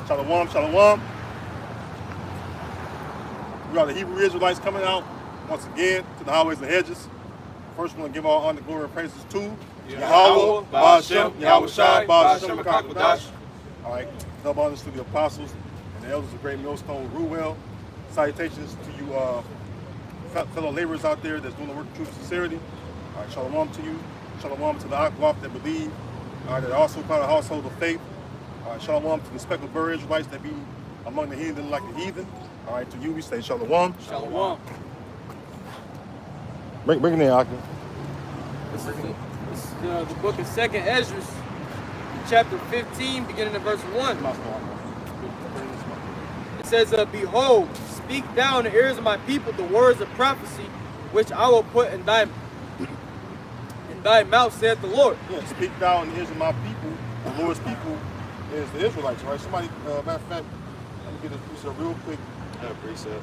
Shalom, shalom. We are the Hebrew Israelites coming out once again to the highways and hedges. First, we want to give all honor, glory, and praises to Yahweh, Ba'ashem, Yahweh Shai, Ba'ashem, Kakadash. All right, double honors to the apostles and the elders of Great Millstone, Ruel. Salutations to you fellow laborers out there that's doing the work of truth and sincerity. All right, shalom to you. Shalom to the Akwaf that believe, that are also part of the household of faith. All right, shalom to the speckled bird Israelites that be among the heathen like the heathen. All right, to you we say shalom. Shalom. Bring it in, Akim. This is the book of 2nd Ezra, chapter 15, beginning in verse 1. It says, Behold, speak thou in the ears of my people the words of prophecy, which I will put in thy mouth, saith the Lord. Yeah, speak thou in the ears of my people. The Lord's people is the Israelites, right? Somebody, matter of fact, let me get this piece of real quick. Precept.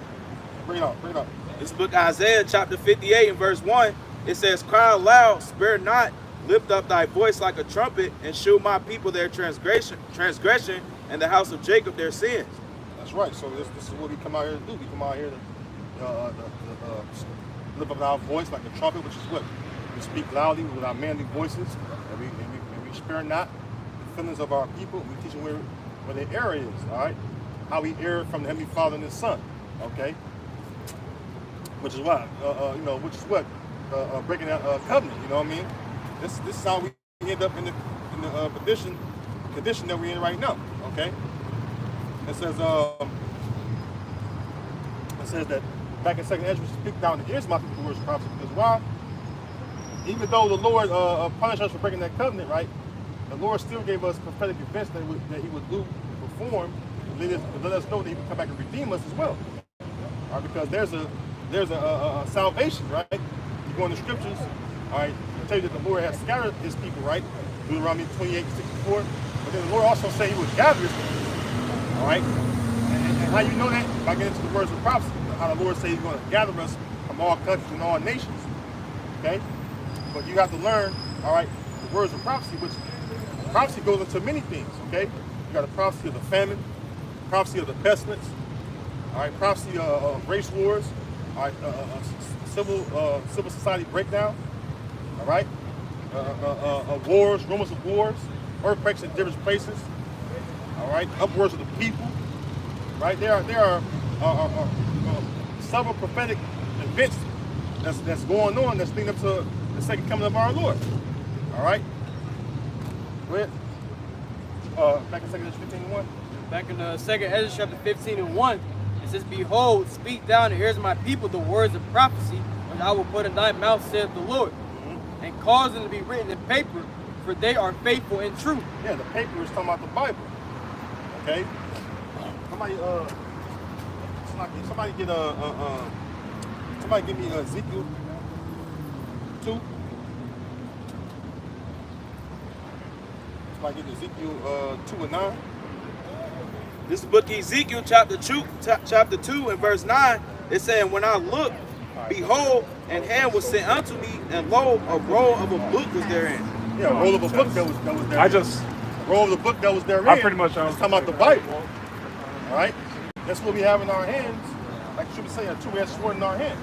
Bring it up, bring it up. This book Isaiah chapter 58 and verse 1, it says, Cry aloud, spare not, lift up thy voice like a trumpet, and shew my people their transgression, and the house of Jacob their sins. That's right. So this is what we come out here to do. We come out here to lift up our voice like a trumpet, which is what? We speak loudly with our manly voices, and we spare not the feelings of our people. We teach them where their error is, all right? How we err from the Heavenly Father and His Son, okay? Which is why, breaking that covenant, you know what I mean? This is how we end up in the condition that we're in right now, okay? It says that back in 2nd Ezra, speak down the ears of my people the words of prophecy. Because why? Even though the Lord punished us for breaking that covenant, right? The Lord still gave us prophetic events that He would do, perform, to let us know that He would come back and redeem us as well. All right, because there's a salvation, right? You go in the scriptures, all right, it tells you that the Lord has scattered His people, right? Deuteronomy 28:64. But then the Lord also said He would gather His people. All right, and how you know that? By getting into the words of prophecy, how the Lord says He's going to gather us from all countries and all nations. Okay, but you have to learn, all right, the words of prophecy, which prophecy goes into many things. Okay, you got a prophecy of the famine, prophecy of the pestilence, all right, prophecy of race wars, all right, civil society breakdown, all right, wars, rumors of wars, earthquakes in different places. All right, upwards of the people, right? There are several prophetic events that's going on that's leading up to the second coming of our Lord. All right, go ahead. Back in 2nd Ezra 15:1. Back in 2nd Ezra chapter 15:1, it says, Behold, speak thou in the ears of my people the words of prophecy, which I will put in thy mouth, saith the Lord, and cause them to be written in paper, for they are faithful and true. Yeah, the paper is talking about the Bible. Okay. Somebody give me Ezekiel 2. Somebody give me Ezekiel 2:9. This book Ezekiel chapter 2 and verse 9, it said, When I looked, behold, an hand was sent unto me, and lo, a roll of a book was therein. Yeah, a roll of a book that was there. A roll of the book that was there. I pretty much it's talking about the Bible. All right, that's what we have in our hands. Like you should be saying, a two-edged sword in our hands.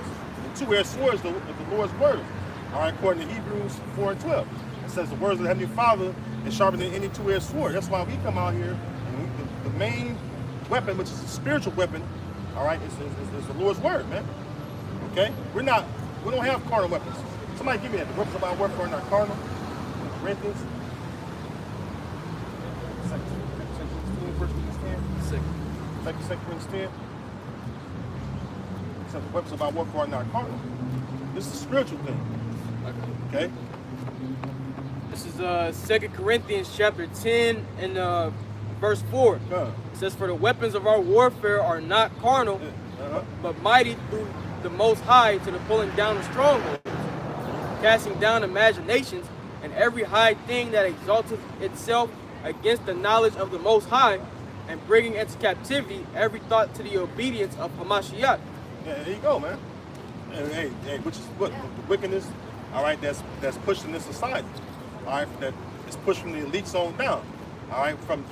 The two-edged sword is the Lord's word. All right, according to Hebrews 4:12, it says the words of the Heavenly Father is sharper than any two-edged sword. That's why we come out here. And the main weapon, which is a spiritual weapon, all right, is the Lord's word, man. Okay, we don't have carnal weapons. Somebody give me that. The weapons of our warfare are not carnal. Corinthians. 2 Corinthians 10. So the weapons of our warfare are not carnal. This is a spiritual thing. Okay. This is 2 Corinthians chapter 10 and verse 4. It says, For the weapons of our warfare are not carnal, but mighty through the Most High to the pulling down of strongholds, casting down imaginations, and every high thing that exalteth itself against the knowledge of the Most High, and bringing into captivity every thought to the obedience of Hamashiach. Yeah, there you go, man. Hey, which is what the wickedness, all right, that's pushed in this society, all right, that is pushed from the elites on down. all right, from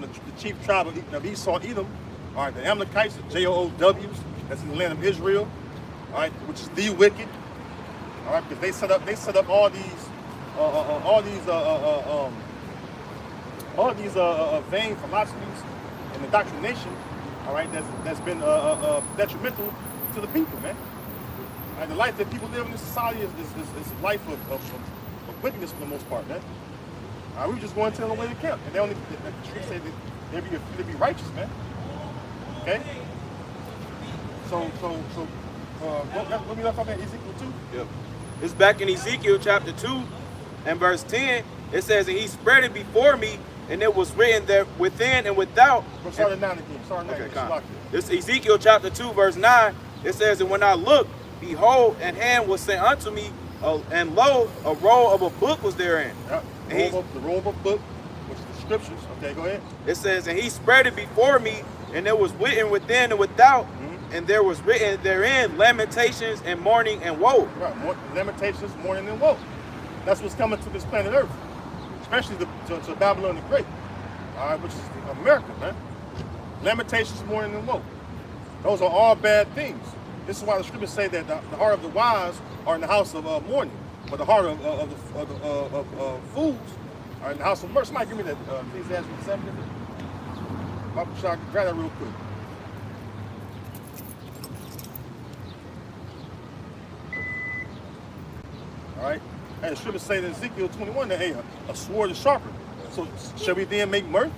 the chief tribe of Esau, Edom, all right, the Amalekites, the J-O-O-Ws, that's in the land of Israel, all right, which is the wicked, all right, because they set up all these vain philosophies and indoctrination, all right, that's been detrimental to the people, man. All right, the life that people live in this society is a life of wickedness for the most part, man. All right, we just going to tell them where to camp, and they only the street say that they be righteous, man. Okay. So what we left off at Ezekiel 2? Yep. It's back in Ezekiel chapter 2 and verse 10. It says, and he spread it before me, and it was written there within and without. Well, start it 9 again. Start 9 again. This Ezekiel chapter 2 verse 9. It says, and when I looked, behold, an hand was sent unto me, and lo, a roll of a book was therein. Yep. The roll of a book, which is the scriptures. Okay, go ahead. It says, and he spread it before me, and it was written within and without, and there was written therein lamentations and mourning and woe. Right, lamentations, mourning and woe. That's what's coming to this planet Earth, especially to Babylon the Great, all right, which is America, man. Lamentations, mourning and woe. Those are all bad things. This is why the scriptures say that the heart of the wise are in the house of mourning, but the heart of fools are in the house of mirth. Somebody give me that Ecclesiastes 7. I'll grab that real quick. All right, and the scriptures say in Ezekiel 21 that, hey, a sword is sharper. So shall we then make mirth?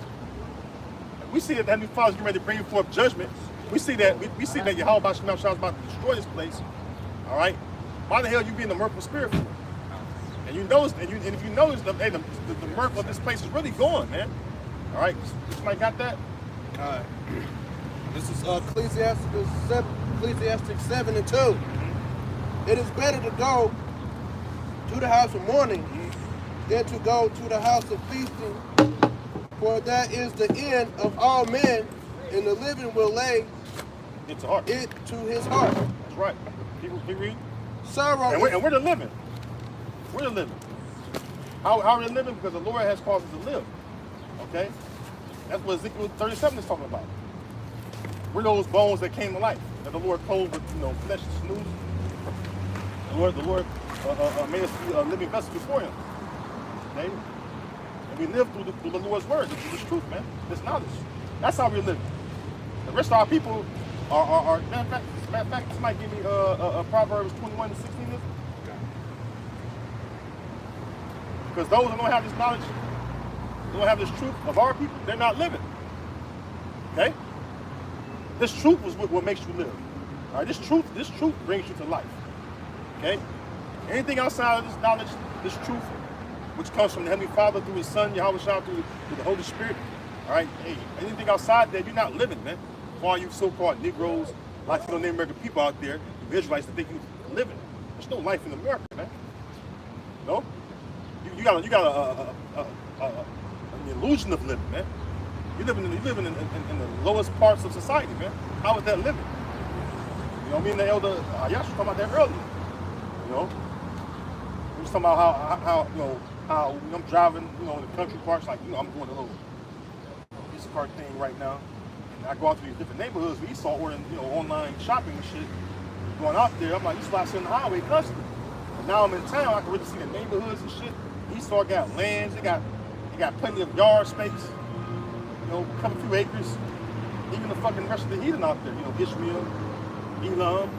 We see that the Heavenly Father is getting ready to bring forth judgment. We see that Yahweh is about to destroy this place. All right, why the hell you being the mirthful spirit for? And you notice, and if you notice, the mirth of this place is really gone, man. All right, somebody got that? All right. This is Ecclesiastes 7 and 2. It is better to go to the house of mourning than to go to the house of feasting, for that is the end of all men, and the living will lay it to his heart. That's right. People read. Sorrow. And we're the living. We're the living. How are we living? Because the Lord has caused us to live. Okay? That's what Ezekiel 37 is talking about. We're those bones that came to life, that the Lord clothed with, flesh and snooze. The Lord made us be a living vessel before Him. Okay? And we live through the Lord's word, through this truth, man. This knowledge. That's how we're living. The rest of our people are matter of fact, somebody give me Proverbs 21 and 16. Because those that don't have this knowledge, don't have this truth of our people, they're not living. Okay? This truth is what makes you live. All right? This truth brings you to life. Okay? Anything outside of this knowledge, this truth, which comes from the Heavenly Father through His Son, Yahweh Shah, through the Holy Spirit. All right? Hey, anything outside that, you're not living, man. For all you so-called Negroes, Latino Native American people out there, the Israelites that think you're living. There's no life in America, man. No? You got an illusion of living, man. You're living in the lowest parts of society, man. How is that living? You know, me and the elder Ayash was talking about that earlier. You know, we was talking about how I'm driving, in the country parks, like, I'm doing a little piece of cart thing right now. And I go out to these different neighborhoods. We saw ordering, online shopping and shit. Going out there, I'm like, you slide on the highway constantly. And now I'm in town, I can really see the neighborhoods and shit. Esau got lands, they got plenty of yard space, a couple few acres. Even the fucking rest of the heathen out there, Ishmael, Elam,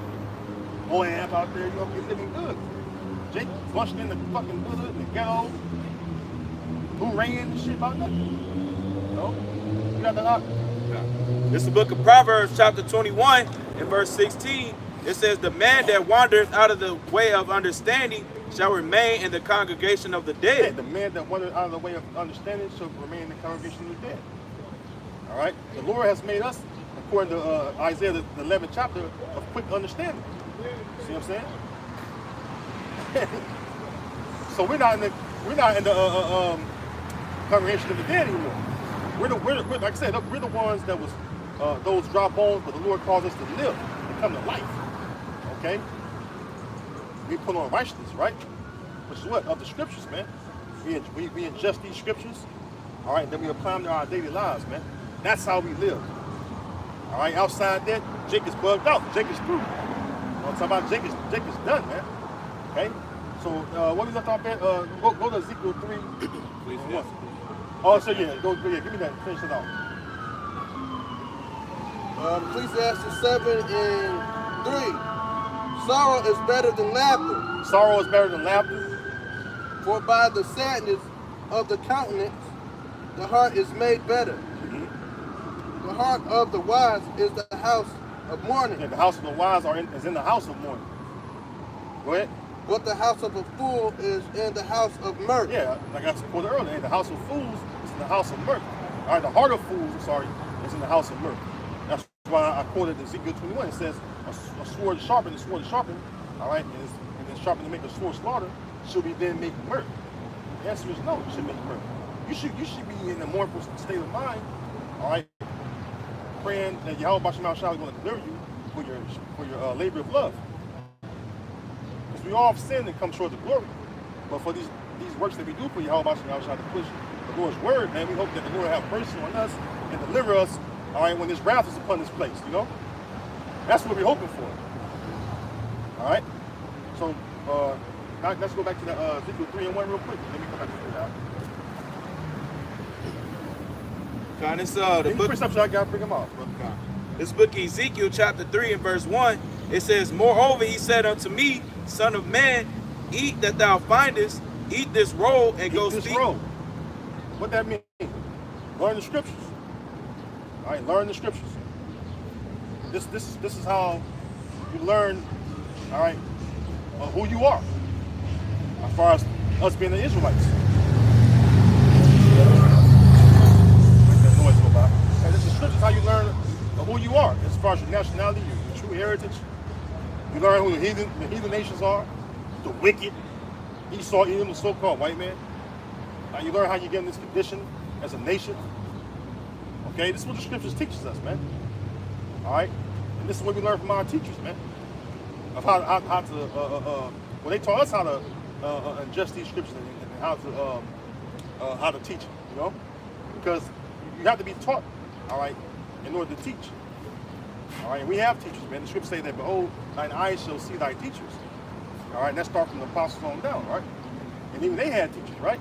Moab out there, they're living good. Jake bunched in the fucking hood, the ghetto, who ran and shit about nothing. You got that out? This is the book of Proverbs, chapter 21, and verse 16. It says, the man that wandereth out of the way of understanding shall remain in the congregation of the dead. Yeah, the man that wandered out of the way of understanding shall remain in the congregation of the dead. All right? The Lord has made us, according to Isaiah, the 11th chapter, of quick understanding. See what I'm saying? So we're not in the congregation of the dead anymore. We're like I said, we're the ones that was those dry bones, but the Lord calls us to live, to come to life. Okay? We put on righteousness, right? Which is what? Of the scriptures, man. We ingest these scriptures, All right, then we apply them to our daily lives, man. That's how we live. All right, outside that, Jake is bugged out. Jake is through. I'm talking about Jake is done, man. Okay? So what we left off at, go to Ezekiel 3. Please, yes. Oh, so yeah, give me that, finish it out. Ecclesiastes 7 and 3. Sorrow is better than laughter. Sorrow is better than laughter. For by the sadness of the countenance, the heart is made better. The heart of the wise is the house of mourning. Yeah, the house of the wise is in the house of mourning. Go ahead. But the house of a fool is in the house of mirth. Yeah, like I quoted earlier, the house of fools is in the house of mirth. All right, the heart of fools, is in the house of mirth. That's why I quoted Ezekiel 21. It says, a sword is sharpened, all right, and it's sharpened to make a sword slaughter. Should we then make mirth? The answer is no, you should make mirth. You should be in a mournful state of mind, all right, praying that Yahweh Shem is going to deliver you for your labor of love. Because we all have sinned and come short of glory. But for these works that we do for Yahweh Shem to push the Lord's word, man, we hope that the Lord have mercy on us and deliver us, all right, when His wrath is upon this place, you know? That's what we're hoping for. All right? So, now let's go back to the Ezekiel 3 and 1 real quick. Let me come back to that. The book, I got to bring them off. this book Ezekiel chapter 3 and verse 1, it says, Moreover, he said unto me, Son of man, eat that thou findest, eat this roll and go speak. What that mean? Learn the scriptures. All right, learn the scriptures. This is how you learn, all right, who you are, as far as us being the Israelites. This is scriptures how you learn who you are, as far as your nationality, your true heritage. You learn who the heathen nations are, the wicked, Esau, Edom, the so-called white man. You learn how you get in this condition as a nation. Okay, this is what the scriptures teaches us, man. All right, and this is what we learn from our teachers, man. Of how to, well, they taught us how to ingest these scriptures and how to teach it, you know, because you have to be taught, all right, in order to teach. All right, and we have teachers, man. The scriptures say that, behold, thine eyes shall see thy teachers. All right, and that starts from the apostles on down, right? And even they had teachers, right?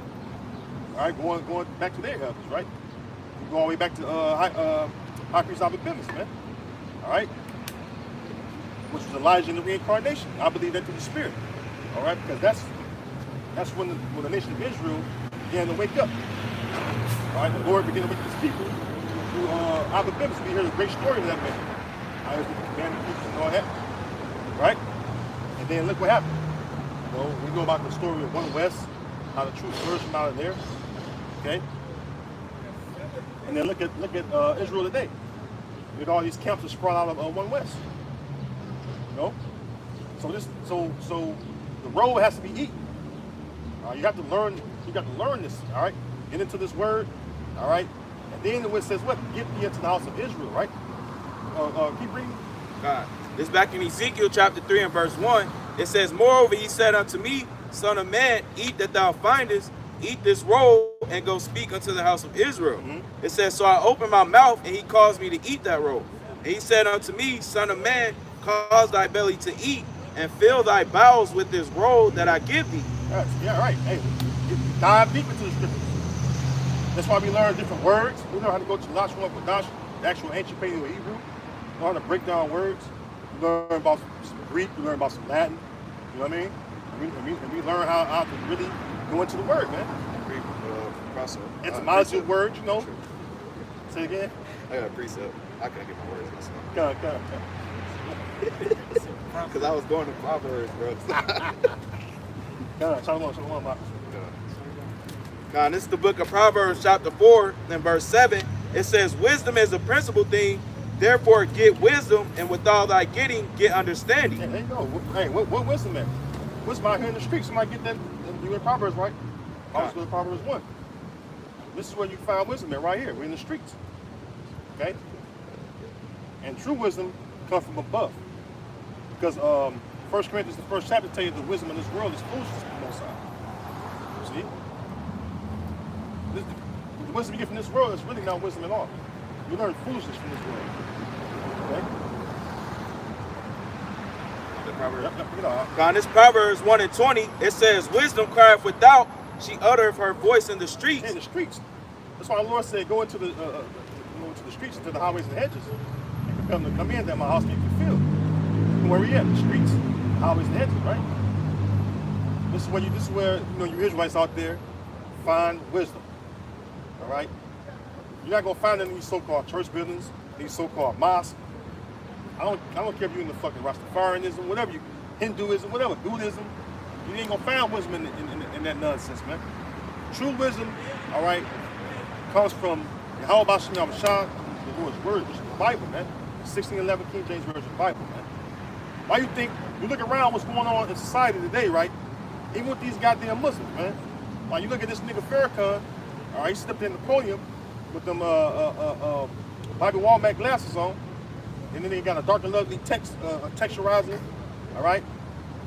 All right, going back to their elders, right? You go all the way back to High Priest Abba-Bimus, man. All right, which was Elijah in the reincarnation. I believe that through the Spirit. All right, because that's when the nation of Israel began to wake up. All right, the Lord began to wake his people through Abba-Bimus. We hear the great story of that man. I was commanding people and all that, right? And then look what happened. You know, we know about the story of One West, how the truth flourished from out of there. Okay. And then look at Israel today. With all these camps are spread out of One West. You know? So the road has to be eaten. You have to learn this, all right? Get into this word, all right? And then it says what? Get thee into the house of Israel, right? Keep reading. God. This back in Ezekiel chapter 3 and verse 1. It says, Moreover, he said unto me, Son of man, eat that thou findest, eat this roll, and go speak unto the house of Israel. It says, So I opened my mouth, and he caused me to eat that roll. And he said unto me, Son of man, cause thy belly to eat, and fill thy bowels with this roll that I give thee. Yeah, right. Hey, dive deep into the scriptures. That's why we learn different words. We know how to go to Lashon Kodash, the actual ancient Paleo Hebrew. We learn how to break down words. We learn about some Greek. We learn about some Latin. You know what I mean? And we learn how to really go into the word, man. Etymology of words, you know. Say it again. I got a precept. I couldn't get my words myself. Come. Because I was going to Proverbs, bro. God, this is the book of Proverbs, chapter 4, and verse 7. It says, Wisdom is the principal thing, therefore get wisdom, and with all thy getting, get understanding. Yeah, there you go. Hey, what wisdom is? Wisdom out here in the street. Somebody get that. You in Proverbs, right? I was with Proverbs 1. This is where you find wisdom at, right here. We're in the streets. Okay? And true wisdom comes from above. Because 1 Corinthians, the first chapter, tells you the wisdom of this world is foolishness to the Most High. See? The wisdom you get from this world is really not wisdom at all. You learn foolishness from this world. Okay? God, this Proverbs 1 and 20, it says, wisdom crieth without, she uttereth her voice in the streets. In the streets. That's why the Lord said, go into the streets, into the highways and hedges, and compel them to come in, that my house may be filled. And where we at? The streets, highways and hedges, right? This is where you Israelites out there find wisdom. All right? You're not gonna find it in these so-called church buildings, these so-called mosques. I don't care if you're in the fucking Rastafarianism, whatever you, Hinduism, whatever, Buddhism. You ain't gonna find wisdom in that nonsense, man. True wisdom, all right, comes from Yahweh Shem Shah, the Lord's word, which is the Bible, man. 1611 King James Version Bible, man. Why you think you look around what's going on in society today, right? Even with these goddamn Muslims, man. Like you look at this nigga Farrakhan, all right, he stepped in the podium with them Bible Walmart glasses on, and then he got a dark and ugly texturizer, all right?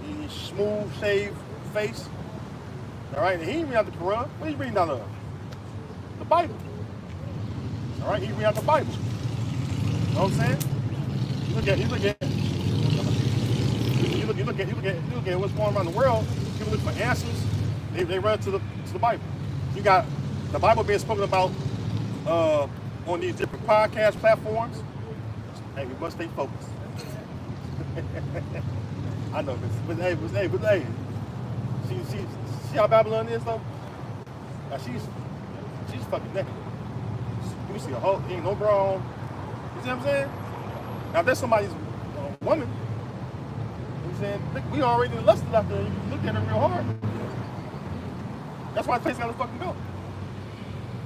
He smooth shaved face, all right? And he ain't reading out the Quran. What are you reading out of? The Bible. All right, he reading out the Bible. You know what I'm saying? You look at what's going on around the world. People look for answers. They run to the Bible. You got the Bible being spoken about on these different podcast platforms. Hey, we must stay focused. I know this, but hey, see how Babylon is though? Now she's fucking naked. You see a whole, ain't no bra on. You see what I'm saying? Now if there's somebody's woman, you know what I'm saying? Look, we already lusted out there. You look at her real hard. That's why the place gotta fucking go.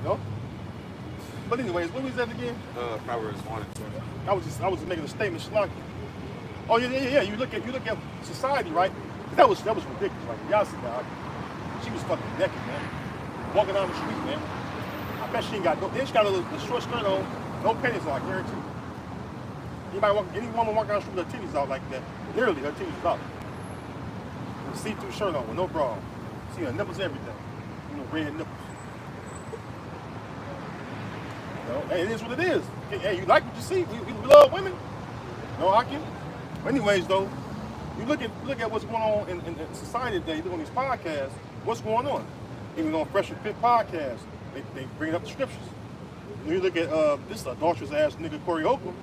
You know? But anyways, what was that again? Proverbs 1 and 20. I was just making a statement, schlocky. Oh yeah. You look at society, right? That was ridiculous. Like y'all see that? She was fucking naked, man. Walking down the street, man. I bet she ain't got no. Then she got a short skirt on, no panties on. I guarantee. Any woman walking down the street with her titties out like that, literally her titties out. With a see-through shirt on with no bra on. See her nipples, everything. Red nipples. You know, hey, it is what it is. Hey, you like what you see? We love women. No, I can. But anyways, though, you look at what's going on in society today. You look on these podcasts. What's going on? Even on Fresh and Fit podcast, they bring up the scriptures. You look at this adulterous ass nigga Corey Oakland,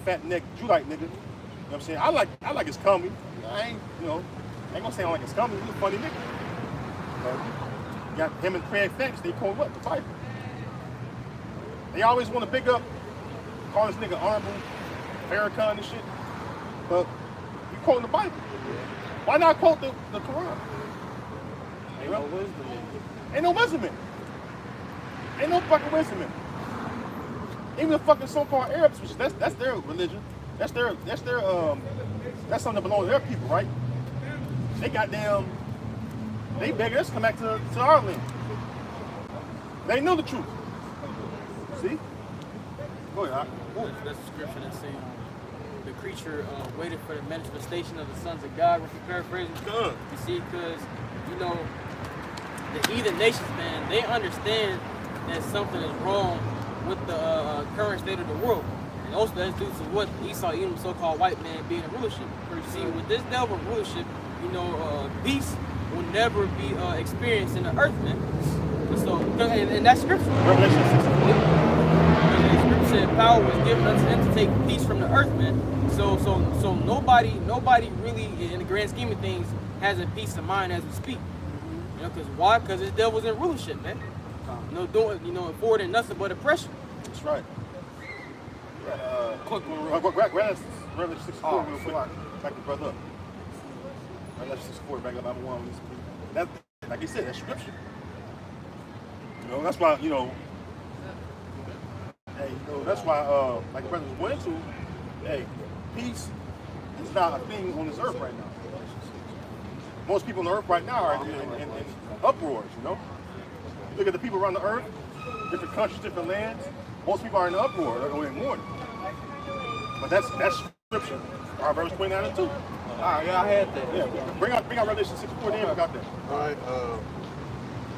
fat neck Judite nigga. You know what I'm saying? I like his comedy. I ain't gonna say I like his comedy. He's a funny nigga. You got him and Craig Facts. They call what? The Bible. They always want to pick up, call this nigga honorable, Farrakhan and shit. But you quoting the Bible. Why not quote the Quran? Ain't no wisdom in it. Ain't no wisdom in it. Ain't no fucking wisdom in it. Even the fucking so-called Arabs, which that's their religion. That's something that belongs to their people, right? They begging us to come back to our land. They know the truth. See? Go ahead. That's the scripture that says the creature waited for the manifestation of the sons of God. If you paraphrasing, you see, because the heathen nations, man, they understand that something is wrong with the current state of the world, and also that's due to what Esau, Edom, so-called white man, being in rulership. You see, with this level of rulership, peace will never be experienced in the earth, man. So, and that's scripture. Revelation 6:4. The scripture said power was given unto them to take peace from the earth, man. So nobody really, in the grand scheme of things, has a peace of mind as we speak. Because why? Because this devil's in rulership, man. Forward and nothing but oppression. That's right. Quick, Revelation 6:4 real quick. Back the brother up. Revelation 6:4, back up number 1. That, like you said, that's scripture. That's why, that's why, like the brother was going into, hey, peace is not a thing on this earth right now. Most people on the earth right now are in uproars, You look at the people around the earth, different countries, different lands, most people are in uproar or in mourning. But that's scripture, Proverbs 29 and 2. All right, yeah, I had that. Yeah, bring out Revelation 6:4, then we got that. All right,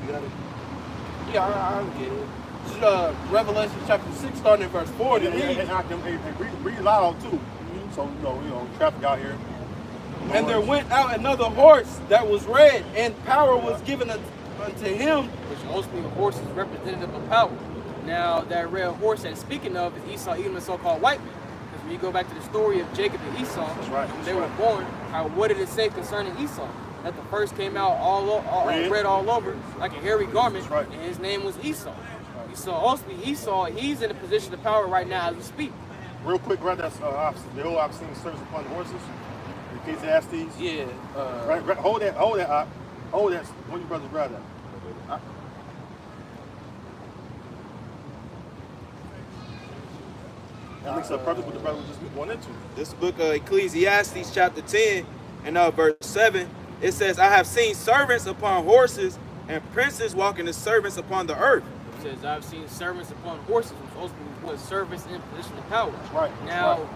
you got it? Yeah, I get it. This is Revelation chapter 6, starting at verse 40. And read loud too. So you know, traffic out here. And there went out another horse that was red, and power was given unto him. Which ultimately, a horse is representative of power. Now, that red horse that speaking of is Esau, Edom, and so-called white man. Because when you go back to the story of Jacob and Esau, when they were born, what did it say concerning Esau? That the first came out red all over, like a hairy garment, and his name was Esau. So ultimately, Esau, he's in a position of power right now as we speak. Real quick, right? That's the old I've seen service upon horses. Ecclesiastes. Yeah. Right, hold that. Hold that. One of you brothers grab that. That makes up perfect what the brother was just going into. This book of Ecclesiastes chapter 10 and verse 7, it says, I have seen servants upon horses and princes walking as servants upon the earth. It says, I've seen servants upon horses, which ultimately was servants in position of power. Right. Now,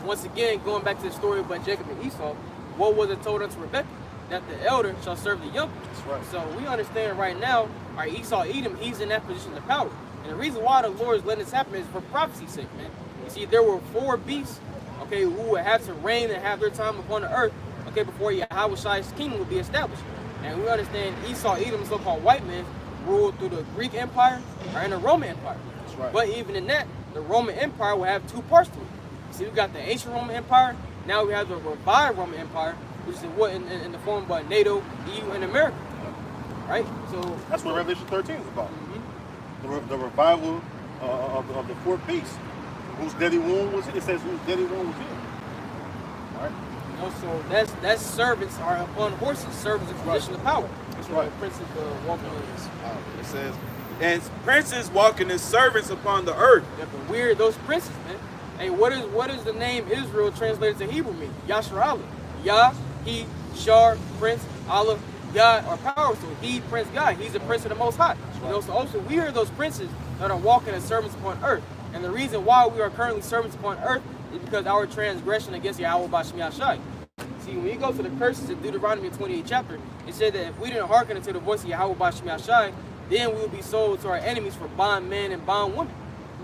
once again, going back to the story about Jacob and Esau, what was it told unto Rebekah? That the elder shall serve the younger. That's right. So we understand right now, our Esau, Edom, he's in that position of power. And the reason why the Lord is letting this happen is for prophecy's sake, man. You see, there were 4 beasts, okay, who would have to reign and have their time upon the earth, okay, before Yahweh's kingdom would be established. And we understand Esau, Edom, so-called white men, ruled through the Greek Empire and the Roman Empire. That's right. But even in that, the Roman Empire will have 2 parts to it. See, we got the ancient Roman Empire, now we have the revived Roman Empire, which is what in the form of NATO, EU, and America. Right? So that's what Revelation 13 is about. The revival of the 4 beasts. Whose deadly wound was it? It says whose deadly wound was it. Alright? You know, so that's servants are upon horses, servants in position of power. That's right. Princes walking in. It says, and princes walking as servants upon the earth. Yeah, but we're those princes, man. Hey, what is the name Israel translated to Hebrew mean? Yasharallah. Yah, he, Shar, prince, Allah, God, or power. So he, prince, God. He's a prince of the Most High. You know, so also we are those princes that are walking as servants upon earth. And the reason why we are currently servants upon earth is because our transgression against Yahweh Bashim Yashai. See, when you go to the curses in Deuteronomy 28 chapter, it said that if we didn't hearken unto the voice of Yahweh Bashim Yashai, then we will be sold to our enemies for bondmen and bondwomen.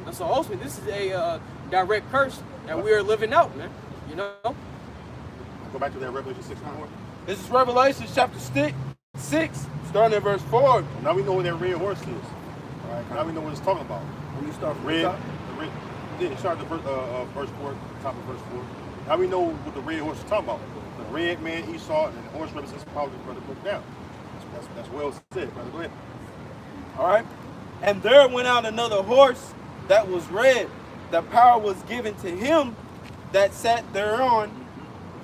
And so ultimately, this is a direct curse that we are living out, man. You know? Go back to that Revelation 6 now. This is Revelation chapter 6, starting at verse 4. Now we know what that red horse is. All right. Now we know what it's talking about. When you start from Red. the top. Yeah, start the verse 4, top of verse 4. Now we know what the red horse is talking about. The red man, Esau, and the horse represents the power of the brother broke down. That's well said, brother. Go ahead. All right. And there went out another horse that was red. The power was given to him that sat thereon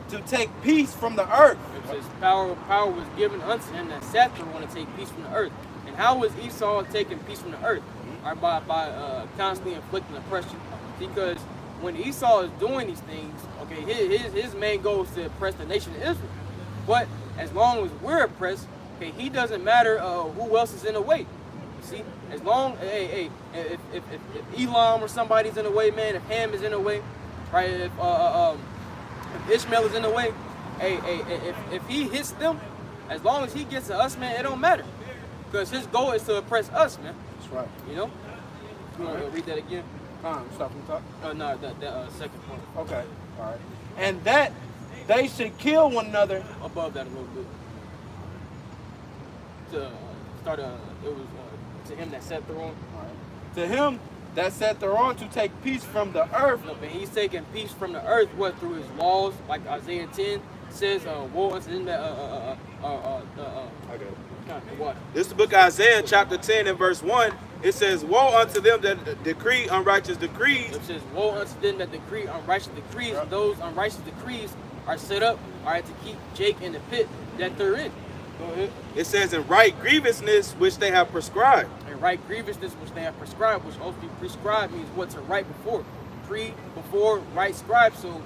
to take peace from the earth. It says power was given unto him that sat there want to take peace from the earth. And how was Esau taking peace from the earth? Or by constantly inflicting oppression. Because when Esau is doing these things, okay, his main goal is to oppress the nation of Israel. But as long as we're oppressed, okay, he doesn't matter who else is in the way. See, as long, if Elam or somebody's in the way, man, if Ham is in the way, right, if Ishmael is in the way, if he hits them, as long as he gets to us, man, it don't matter. Because his goal is to oppress us, man. That's right. You know? You want to read that again? Stop from the top. No, that second point. Okay. All right. And that they should kill one another. Above that a little bit. To start, it was to him that sat thereon. To him that sat thereon to take peace from the earth. No, but he's taking peace from the earth, what, through his laws, like Isaiah 10 says, woe unto them that, what? This is the book of Isaiah chapter 10 and verse 1. It says, woe unto them that decree unrighteous decrees. It says, woe unto them that decree unrighteous decrees. Yep. Those unrighteous decrees are set up, all right, to keep Jake in the pit that they're in. Go ahead. It says, in right grievousness which they have prescribed. And right grievousness which they have prescribed, which also prescribed means what to write before. Before, right scribe. So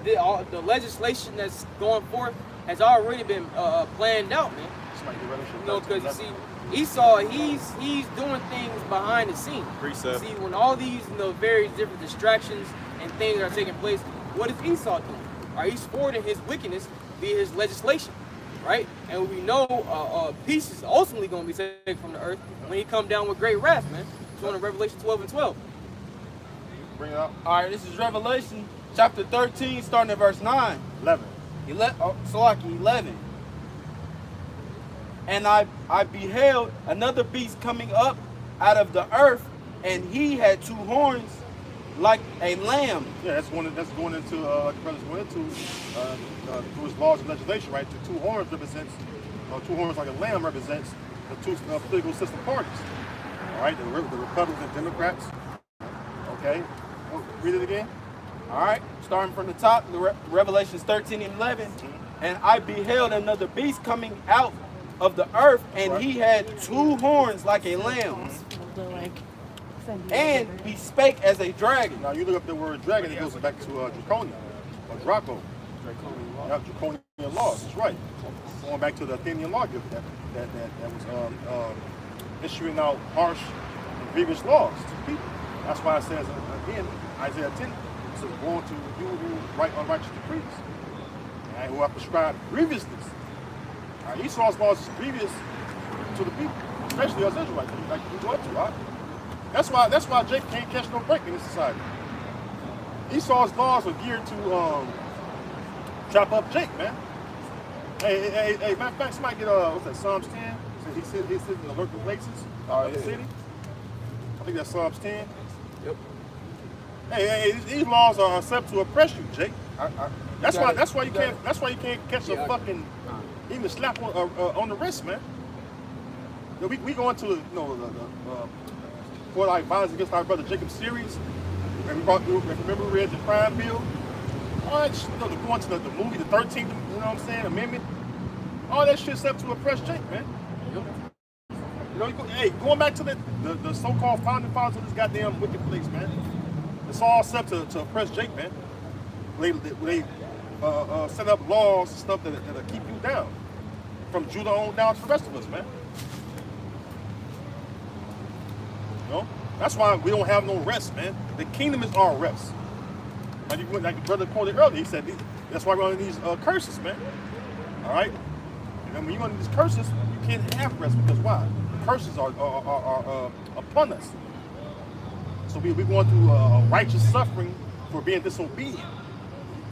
the legislation that's going forth has already been planned out, man. You know, because you see, Esau, he's doing things behind the scenes. Precept. See, when all these various different distractions and things are taking place, what is Esau doing? He's forwarding his wickedness via his legislation, right? And we know peace is ultimately going to be taken from the earth when he come down with great wrath, man. It's on in Revelation 12 and 12. Bring it up. All right, this is Revelation chapter 13, starting at verse 9. 11. 11. And I beheld another beast coming up out of the earth, and he had 2 horns like a lamb. Yeah, that's going into like the brother's going into through his laws and legislation, right? The 2 horns represents 2 horns like a lamb represents the 2 political system parties. All right, the Republicans and Democrats. Okay, read it again. All right, starting from the top, the Revelations 13 and 11. And I beheld another beast coming out of the earth, and he had 2 horns like a lamb. And he spake as a dragon. Now you look up the word dragon, it goes back to Draconia, or Draco. Draconian laws, that's right. Going back to the Athenian lawgiver that was issuing out harsh and grievous laws to people. That's why it says, again, Isaiah 10, it says, "Woe to you who write unrighteous decrees, and who have prescribed grievousness." Esau's laws is grievous to the people, especially us Israelites, like we go up to, right? That's why Jacob can't catch no break in this society. Esau's laws are geared to trap up Jake, man. Hey, matter of fact, somebody get what's that, Psalms 10? He sits in the lurking places of the city. I think that's Psalms 10. Yep. Hey, these laws are set to oppress you, Jake. That's why you can't catch a fucking even a slap on the wrist, man. We go into the for like violence against our brother Jacob series. And remember we read the crime bill. All that shit, going to the movie, the 13th, you know what I'm saying, amendment. All that shit's up to oppress Jake, man. You know, going back to the so-called founding fathers of this goddamn wicked place, man. It's all set to oppress Jake, man. They set up laws and stuff that'll keep you down. From Judah on down to the rest of us, man. You know? That's why we don't have no rest, man. The kingdom is our rest. Like your brother quoted earlier, he said, that's why we're under these curses, man. All right? And when you're under these curses, you can't have rest because why? The curses are upon us. So we're going through righteous suffering for being disobedient.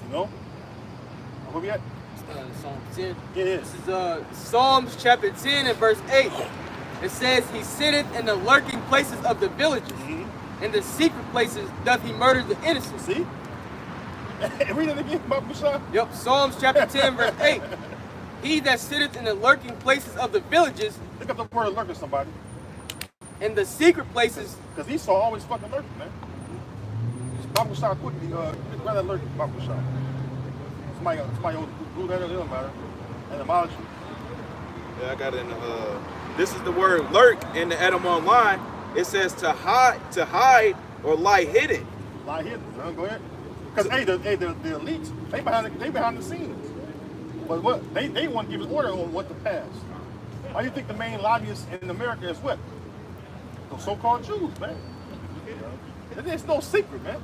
You know? Where we at? Psalm 10. Yeah. This is Psalms chapter 10 and verse 8. It says, "He sitteth in the lurking places of the villages. In the secret places doth he murder the innocent." See? Read it again, Baba Bashar. Yep, Psalms chapter 10 verse 8. "He that sitteth in the lurking places of the villages." Look up the word lurking, somebody. "In the secret places." Because Esau always fucking lurking, man. Baba Bashar quickly, grab that lurking, Baba Bashar. Somebody will do that, it don't matter. Etymology. Yeah, I got it in the, this is the word lurk in the Edom Online. It says to hide or lie hidden. Lie hidden, go ahead. Because the elites, they behind the scenes. But what they want to give an order on what to pass. Why do you think the main lobbyists in America is what? The so-called Jews, man. There's no secret, man.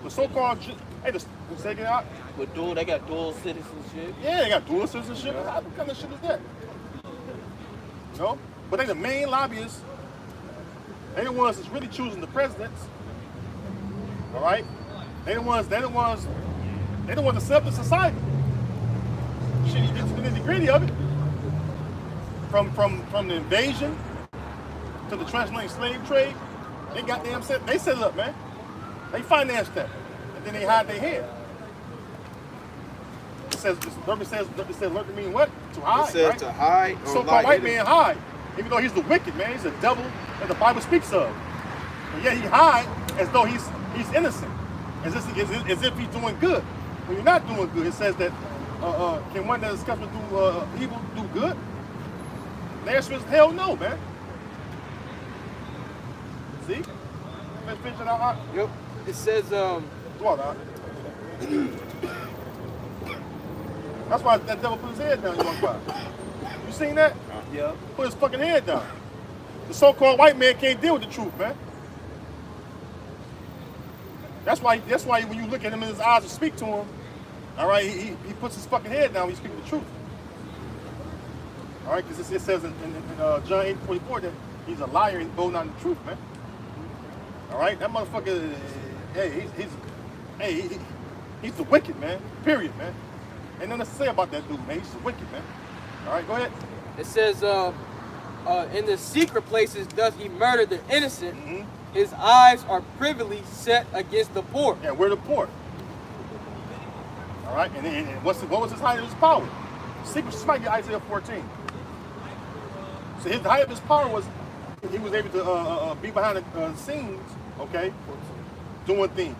The so-called Jews, check it out. But dude, they got dual citizenship. Yeah, they got dual citizenship. What kind of shit is that? You know? But they the main lobbyists. They the ones that's really choosing the presidents. All right? They the ones that set up the society. Shit, you get to the nitty-gritty of it. From the invasion to the transatlantic slave trade, they set it up, man. They financed that. And then they hide their head. It says lurking mean what? To hide. It says right? to hide or So-called lie white hidden. man hide. Even though he's the wicked man, he's the devil that the Bible speaks of. But yet he hide as though he's innocent. As if he's doing good. When you're not doing good, it says that can one that is accustomed to do evil do good? The answer is hell no, man. See? Let's finish it out. Yep. It says Go on, Doc. That's why that devil put his head down. You seen that? Yeah. Put his fucking head down. The so-called white man can't deal with the truth, man. That's why when you look at him in his eyes and speak to him, all right, he puts his fucking head down when you speak the truth. All right, because it says in John 8:44 that he's a liar and bold not in the truth, man. All right, that motherfucker, hey, he's the wicked, man. Period, man. Ain't nothing to say about that dude, man. He's the wicked, man. All right, go ahead. It says, in the secret places does he murder the innocent. His eyes are privily set against the poor. Yeah, we're the poor. All right, and what was his height of his power? Secret, somebody get Isaiah 14. So the height of his power was he was able to be behind the scenes, okay, doing things.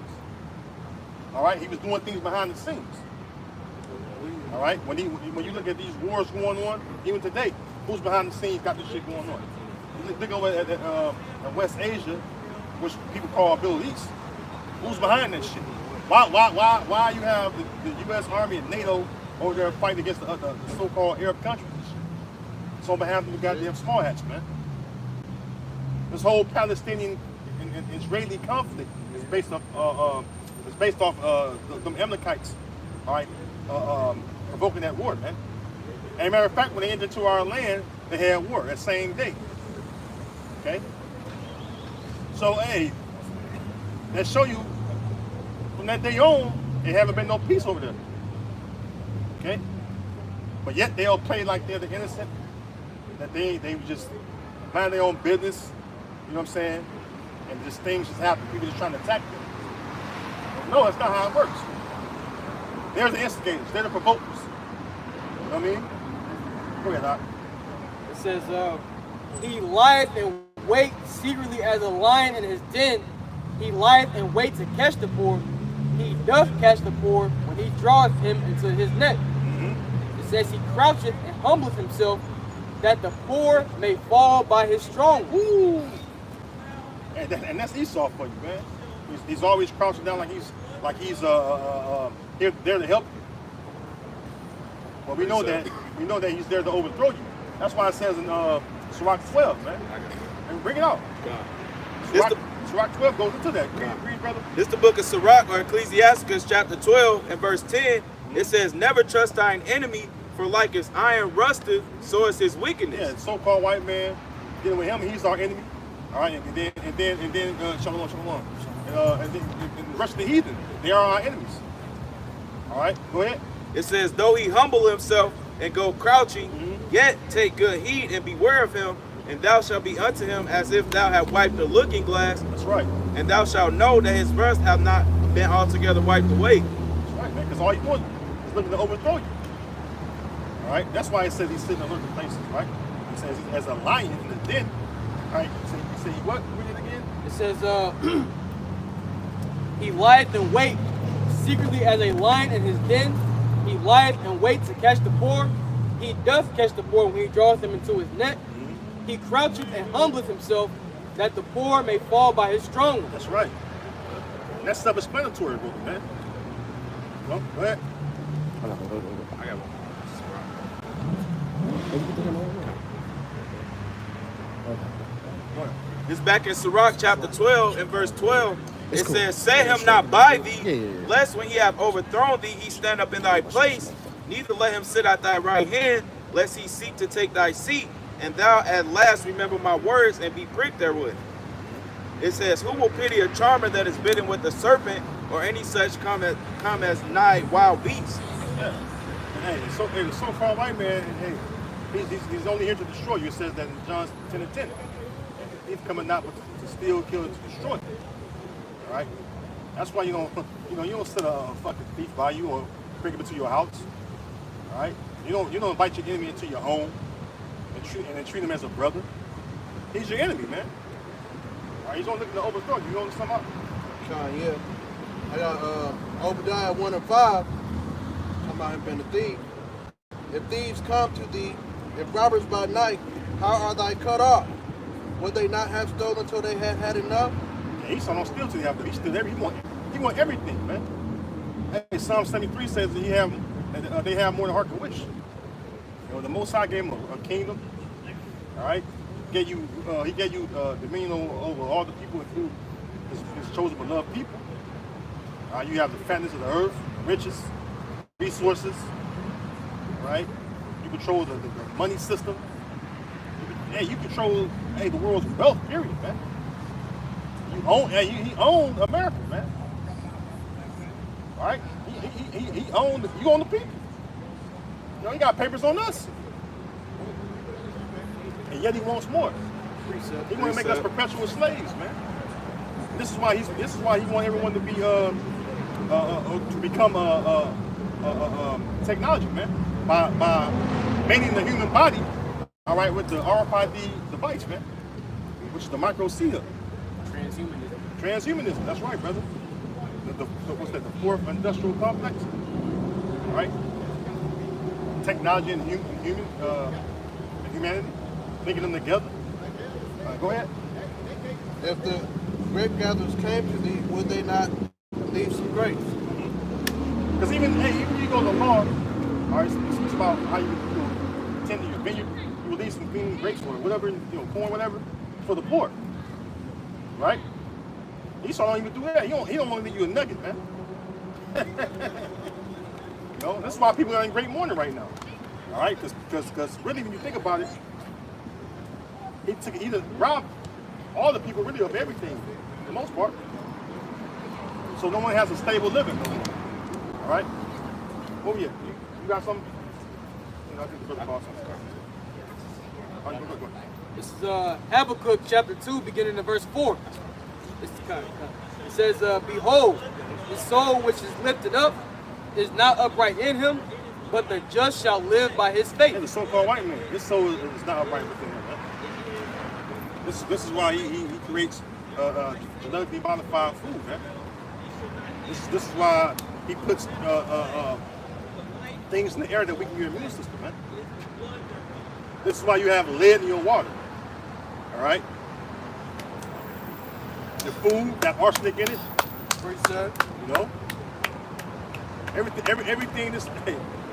All right, he was doing things behind the scenes. All right, when you look at these wars going on, even today, who's behind the scenes got this shit going on? You look over at West Asia, which people call Middle East. Who's behind that shit? Why you have the U.S. Army and NATO over there fighting against the so-called Arab countries and shit? It's on behalf of the goddamn small hats, man. This whole Palestinian and Israeli conflict is based off them Amalekites, all right, provoking that war, man. And as a matter of fact, when they entered into our land, they had war that same day. Okay. So hey, that show you from that day on, there haven't been no peace over there. Okay. But yet they'll play like they're the innocent, that they just mind their own business. You know what I'm saying? And just things just happen. People just trying to attack them. But no, that's not how it works. They're the instigators. They're the provokers. You know what I mean? Go ahead, Doc. It says, he lieth in wait secretly as a lion in his den. He lieth in wait to catch the poor. He doth catch the poor when he draweth him into his net. It says he croucheth and humbleth himself, that the poor may fall by his strong. Ooh. And that's Esau for you, man. He's always crouching down like he's here there to help you. But we know that he's there to overthrow you. That's why it says in Sirach 12, man. And bring it out. Sirach 12 goes into that. Read, brother. This is the book of Sirach, or Ecclesiasticus, chapter 12, and verse 10. It says, "Never trust thine enemy, for like as iron rusteth, so is his wickedness." Yeah, so-called white man, dealing with him, he's our enemy. All right, and then shalom. And the rest of the heathen, they are our enemies. All right, go ahead. It says, "Though he humble himself and go crouching, yet take good heed and beware of him, and thou shalt be unto him as if thou had wiped a looking glass. That's right. And thou shalt know that his rust have not been altogether wiped away." That's right, man, because all he's doing is looking to overthrow you. All right, that's why it says he's sitting in lurking places, right? He says he's as a lion in the den. All right, you say what? Read it again. It says, he lieth in wait secretly as a lion in his den. He lieth in wait to catch the poor. He doth catch the poor when he draweth them into his net. He croucheth and humbleth himself, that the poor may fall by his strong one. That's right. And that's self-explanatory, really, man. Well, go ahead. I got one. It's back in Sirach chapter 12 and verse 12. It says, "Set him not by thee, lest when he have overthrown thee, he stand up in thy place. Neither let him sit at thy right hand, lest he seek to take thy seat. And thou at last remember my words and be pricked therewith." It says, "Who will pity a charmer that is bitten with a serpent, or any such come as nigh wild beasts?" Yeah. And hey, the so-called white man, hey, he's only here to destroy you. It says that in John 10 and 10. He's coming not to steal, kill, and to destroy. All right. That's why you don't send a fucking thief by you or bring him into your house. All right. You don't invite your enemy into your home and treat him as a brother. He's your enemy, man. All right. He's only looking to overthrow you. You know what I'm talking about? Yeah. I got Obadiah 1 and 5. Talking about him being a thief. "If thieves come to thee, if robbers by night, how are thy cut off? Would they not have stolen till they had had enough?" Yeah, Esau don't steal till he have to. He steal he want everything, man. Hey, Psalm 73 says that they have more than heart can wish. You know, the Most High gave him a kingdom. All right, he gave you dominion over all the people, including his chosen beloved people. You have the fatness of the earth, riches, resources. Right, you control the money system. Hey, you control the world's wealth, period, man. You own, he owned America, man. All right? He owned, you own the people. You know, he got papers on us. And yet he wants more. He want to make us perpetual slaves, man. This is why he wants everyone to be to become technology, man. By mating the human body, all right, with the RFID device, man, which is the micro seal. Transhumanism. That's right, brother. What's that? The fourth industrial complex. All right. Technology and humanity, linking them together. Go ahead. If the grape gatherers came to thee, would they not leave some grapes? Because even you go to the law, all right, it's about how you tend to your vineyard. You release some green grapes or whatever, corn, whatever, for the poor, right? Esau don't even do that. He don't want to leave you a nugget, man. That's why people are in great mourning right now. All right, because really, when you think about it, he robbed all the people really of everything, for the most part. So no one has a stable living. All right. Oh yeah, you got something? I think the brother bought something. This is Habakkuk chapter 2, beginning in verse 4. It says, behold, his soul which is lifted up is not upright in him, but the just shall live by his faith. Yeah, the so-called white man, his soul is not upright within him. Man. This is why he creates genetically modified food, man. This is why he puts things in the air that weaken your immune system, man. This is why you have lead in your water. All right. The food, that arsenic in it.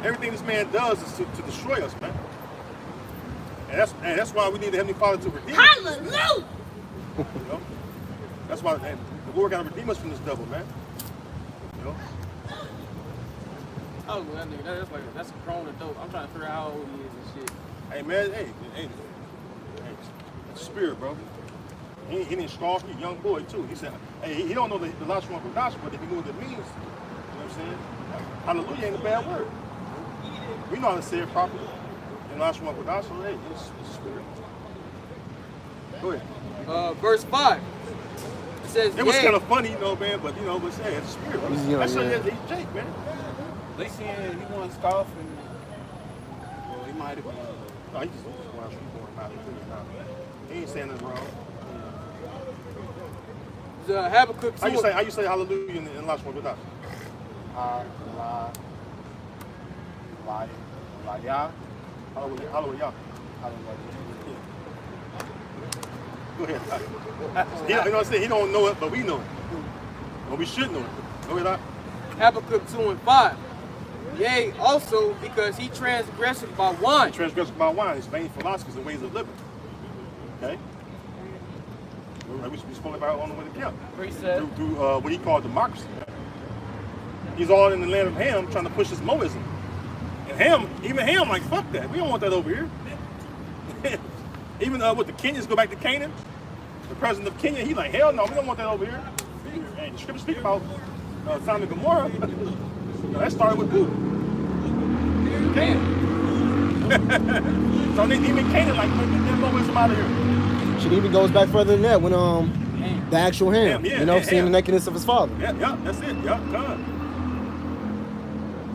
Everything this man does is to destroy us, man. And that's why we need the Heavenly Father to redeem us. Hallelujah! That's why the Lord got to redeem us from this devil, man. Oh, that nigga, that's a grown adult. I'm trying to figure out how old he is and shit. Hey, man, hey, spirit, bro. He didn't scoff, he's a young boy, too. He said, hey, he don't know the last one gospel, but if he knew what it means, you know what I'm saying? Hallelujah ain't a bad word. We know how to say it properly. And last one gospel, hey, it's spirit. Go ahead. Verse 5. It says, it was kind of funny, man, but say it's spirit. That's he's Jake, man. They saying he wasn't scoffing. Well, he might have been. No, he just wants to be born out of He ain't saying nothing wrong. Habakkuk 2. How you say hallelujah in the last one with us? Hallelujah. Go ahead. He don't know it, but we know it. But we should know it. Go ahead. Habakkuk 2 and 5. Yea, also because he transgressed by wine. He transgressed by wine, his vain philosophies and ways of living. Okay? We spoke about on the way to camp. Through what he called democracy. He's all in the land of Ham trying to push his Moism. And even Ham, like, fuck that. We don't want that over here. Even the Kenyans go back to Canaan. The president of Kenya, he's like, hell no, we don't want that over here. And the scriptures speak about Sodom and Gomorrah. That started with who? Canaan. So even Canaan, like, get that Moism out of here. Shit even goes back further than that when the actual Ham, seeing the nakedness of his father. Yeah, that's it. Yeah, done.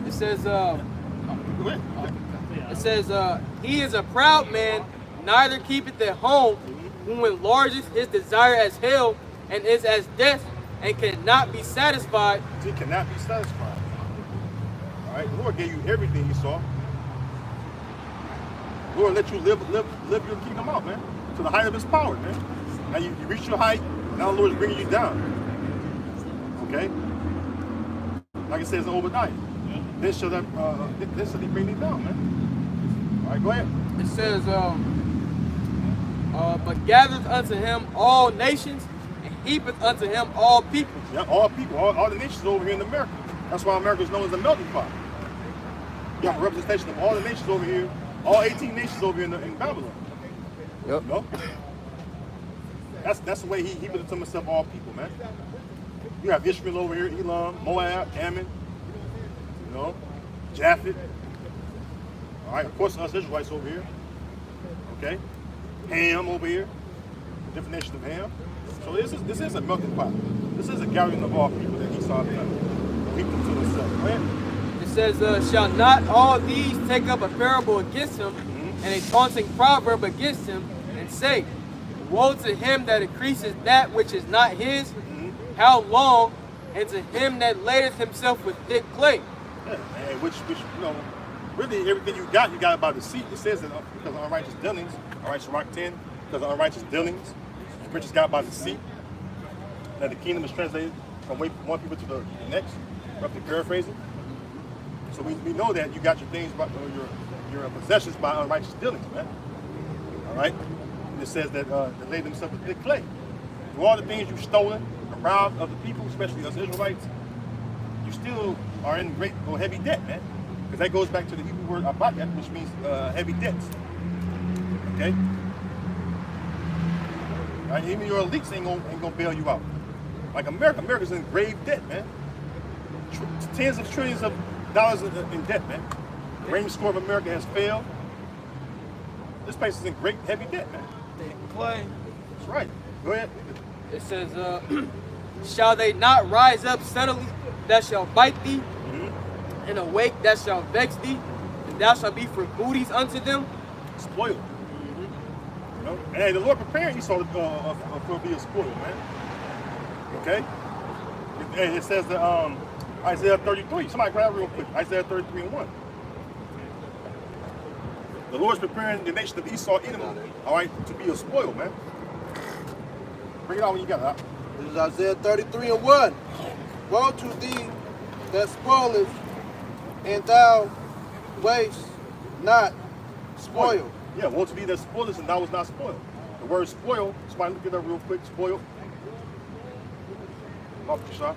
It says, he is a proud man, neither keepeth at home, who enlarges his desire as hell, and is as death, and cannot be satisfied. He cannot be satisfied. All right, the Lord gave you everything you saw. The Lord let you live your kingdom out, man, to the height of his power, man. Now you reach your height, now the Lord is bringing you down. Okay? Like it says in Obadiah. Then shall he bring you down, man. All right, go ahead. It says, but gathereth unto him all nations, and heapeth unto him all people. Yeah, all people, all the nations over here in America. That's why America is known as the melting pot. You have a representation of all the nations over here all 18 nations over in Babylon. Yep. You know? That's the way he put to himself all people, man. You have Ishmael over here, Elam, Moab, Ammon, you know, Japheth. All right, of course, us Israelites over here. Okay, Ham over here, the definition of Ham. So this is a melting pot. This is a gathering of all people that Esau done. He put to himself. Go ahead. It says, shall not all these take up a parable against him, and a taunting proverb against him, and say, woe to him that increases that which is not his, how long, and to him that ladeth himself with thick clay. Yeah, and which you know, really everything you got by deceit. It says that because of unrighteous dealings, all right, Sirach 10, because of unrighteous dealings, riches got by deceit. That the kingdom is translated from one people to the next, roughly paraphrasing. So we know that you got your things, your possessions by unrighteous dealings, man. All right. And it says that they laid themselves with thick clay. Through all the things you've stolen, robbed of the people, especially us Israelites, you still are in great or heavy debt, man. Because that goes back to the Hebrew word abakat, which means heavy debts. Okay? Right? Even your elites ain't gonna bail you out. Like America's in grave debt, man. Tens of trillions of dollars in debt, man. The reigning score of America has failed. This place is in great heavy debt, man. Clay. That's right. Go ahead. It says, shall they not rise up suddenly that shall bite thee, and awake that shall vex thee, and thou shalt be for booties unto them? Spoiled. You know? And the Lord prepared Esau for being spoiled, man. Okay? And it says that Isaiah 33. Somebody grab it real quick. Isaiah 33:1. The Lord's preparing the nation of Esau, Edom, all right, to be a spoil, man. Bring it out when you got it. Huh? This is Isaiah 33:1. Woe to thee that spoilest, and thou waste not spoil. Yeah, woe to thee that spoilest, and thou was not spoiled. The word spoil, somebody look it up real quick. Spoil. Off the shot.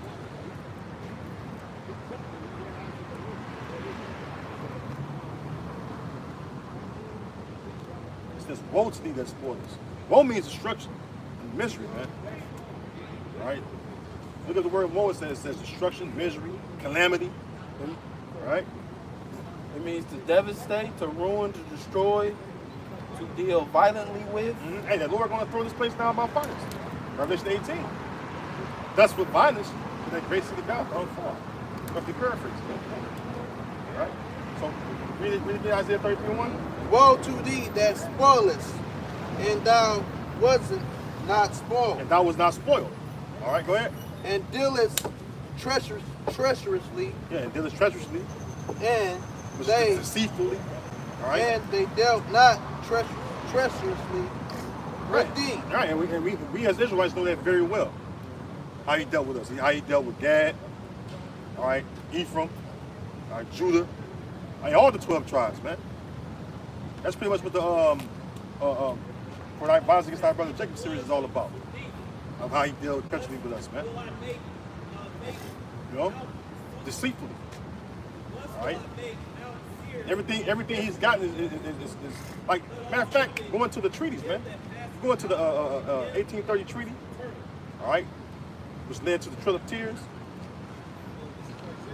It says, woe to thee that spoilest. Woe means destruction and misery, man. All right? Look at the word woe. It says destruction, misery, calamity. All right? It means to devastate, to ruin, to destroy, to deal violently with. Hey, the Lord going to throw this place down by fire. Revelation 18. That's what violence in that great city of God thrown for. Roughly paraphrase. All right? So, read it Isaiah 33:1. Woe to thee that spoilest, and thou wasn't not spoiled. And thou was not spoiled. All right, go ahead. And dealest treacherously. Yeah, and dealest treacherously. And Which they is deceitfully. All right. And they dealt not treacherously Right. with thee. All right, and we as Israelites know that very well. How he dealt with us. How he dealt with Gad. All right, Ephraim. All right, Judah. All the 12 tribes, man. That's pretty much what the for our violence against our brother Jacob series is all about. Of how he dealt treacherously with us, man. You know, deceitfully. All right. Everything he's gotten is like, matter of fact, going to the treaties, man. Going to the 1830 treaty, all right, which led to the Trail of Tears.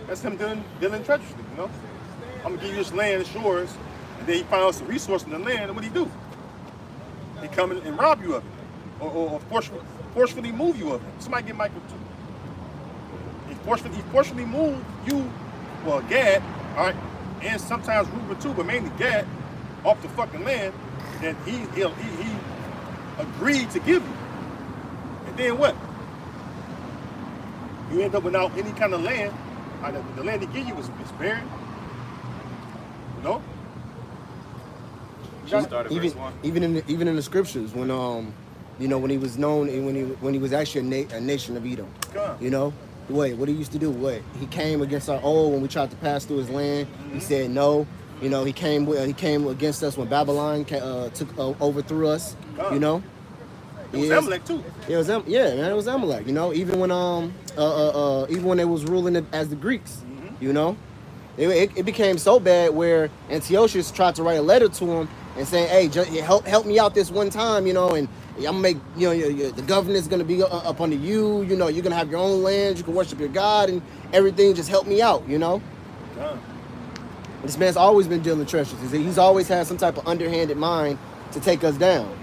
That's him dealing treacherously, you know. I'm gonna give you this land, it's yours, and then he found out some resource in the land, and what do he do? He come in and rob you of it, or forcefully move you of it. Somebody get Michael too. He forcefully moved you, well, Gad, all right, and sometimes Reuben too, but mainly Gad, off the fucking land that he agreed to give you. And then what? You end up without any kind of land. The land he gave you is barren. You know? Even in the scriptures, when you know, when he was known, when he was actually a nation of Edom, you know, what he used to do, he came against our when we tried to pass through his land. He said no. You know, he came against us when Babylon overthrew us. You know, it was Amalek too. It was man. It was Amalek. You know, even when they was ruling as the Greeks. You know, It became so bad where Antiochus tried to write a letter to him and saying, hey, help me out this one time, you know, and I'm gonna make, you know, the government's gonna be up under you, you know, you're gonna have your own land, you can worship your God and everything, just help me out, you know. Yeah. This man's always been dealing treacherous. He's always had some type of underhanded mind to take us down,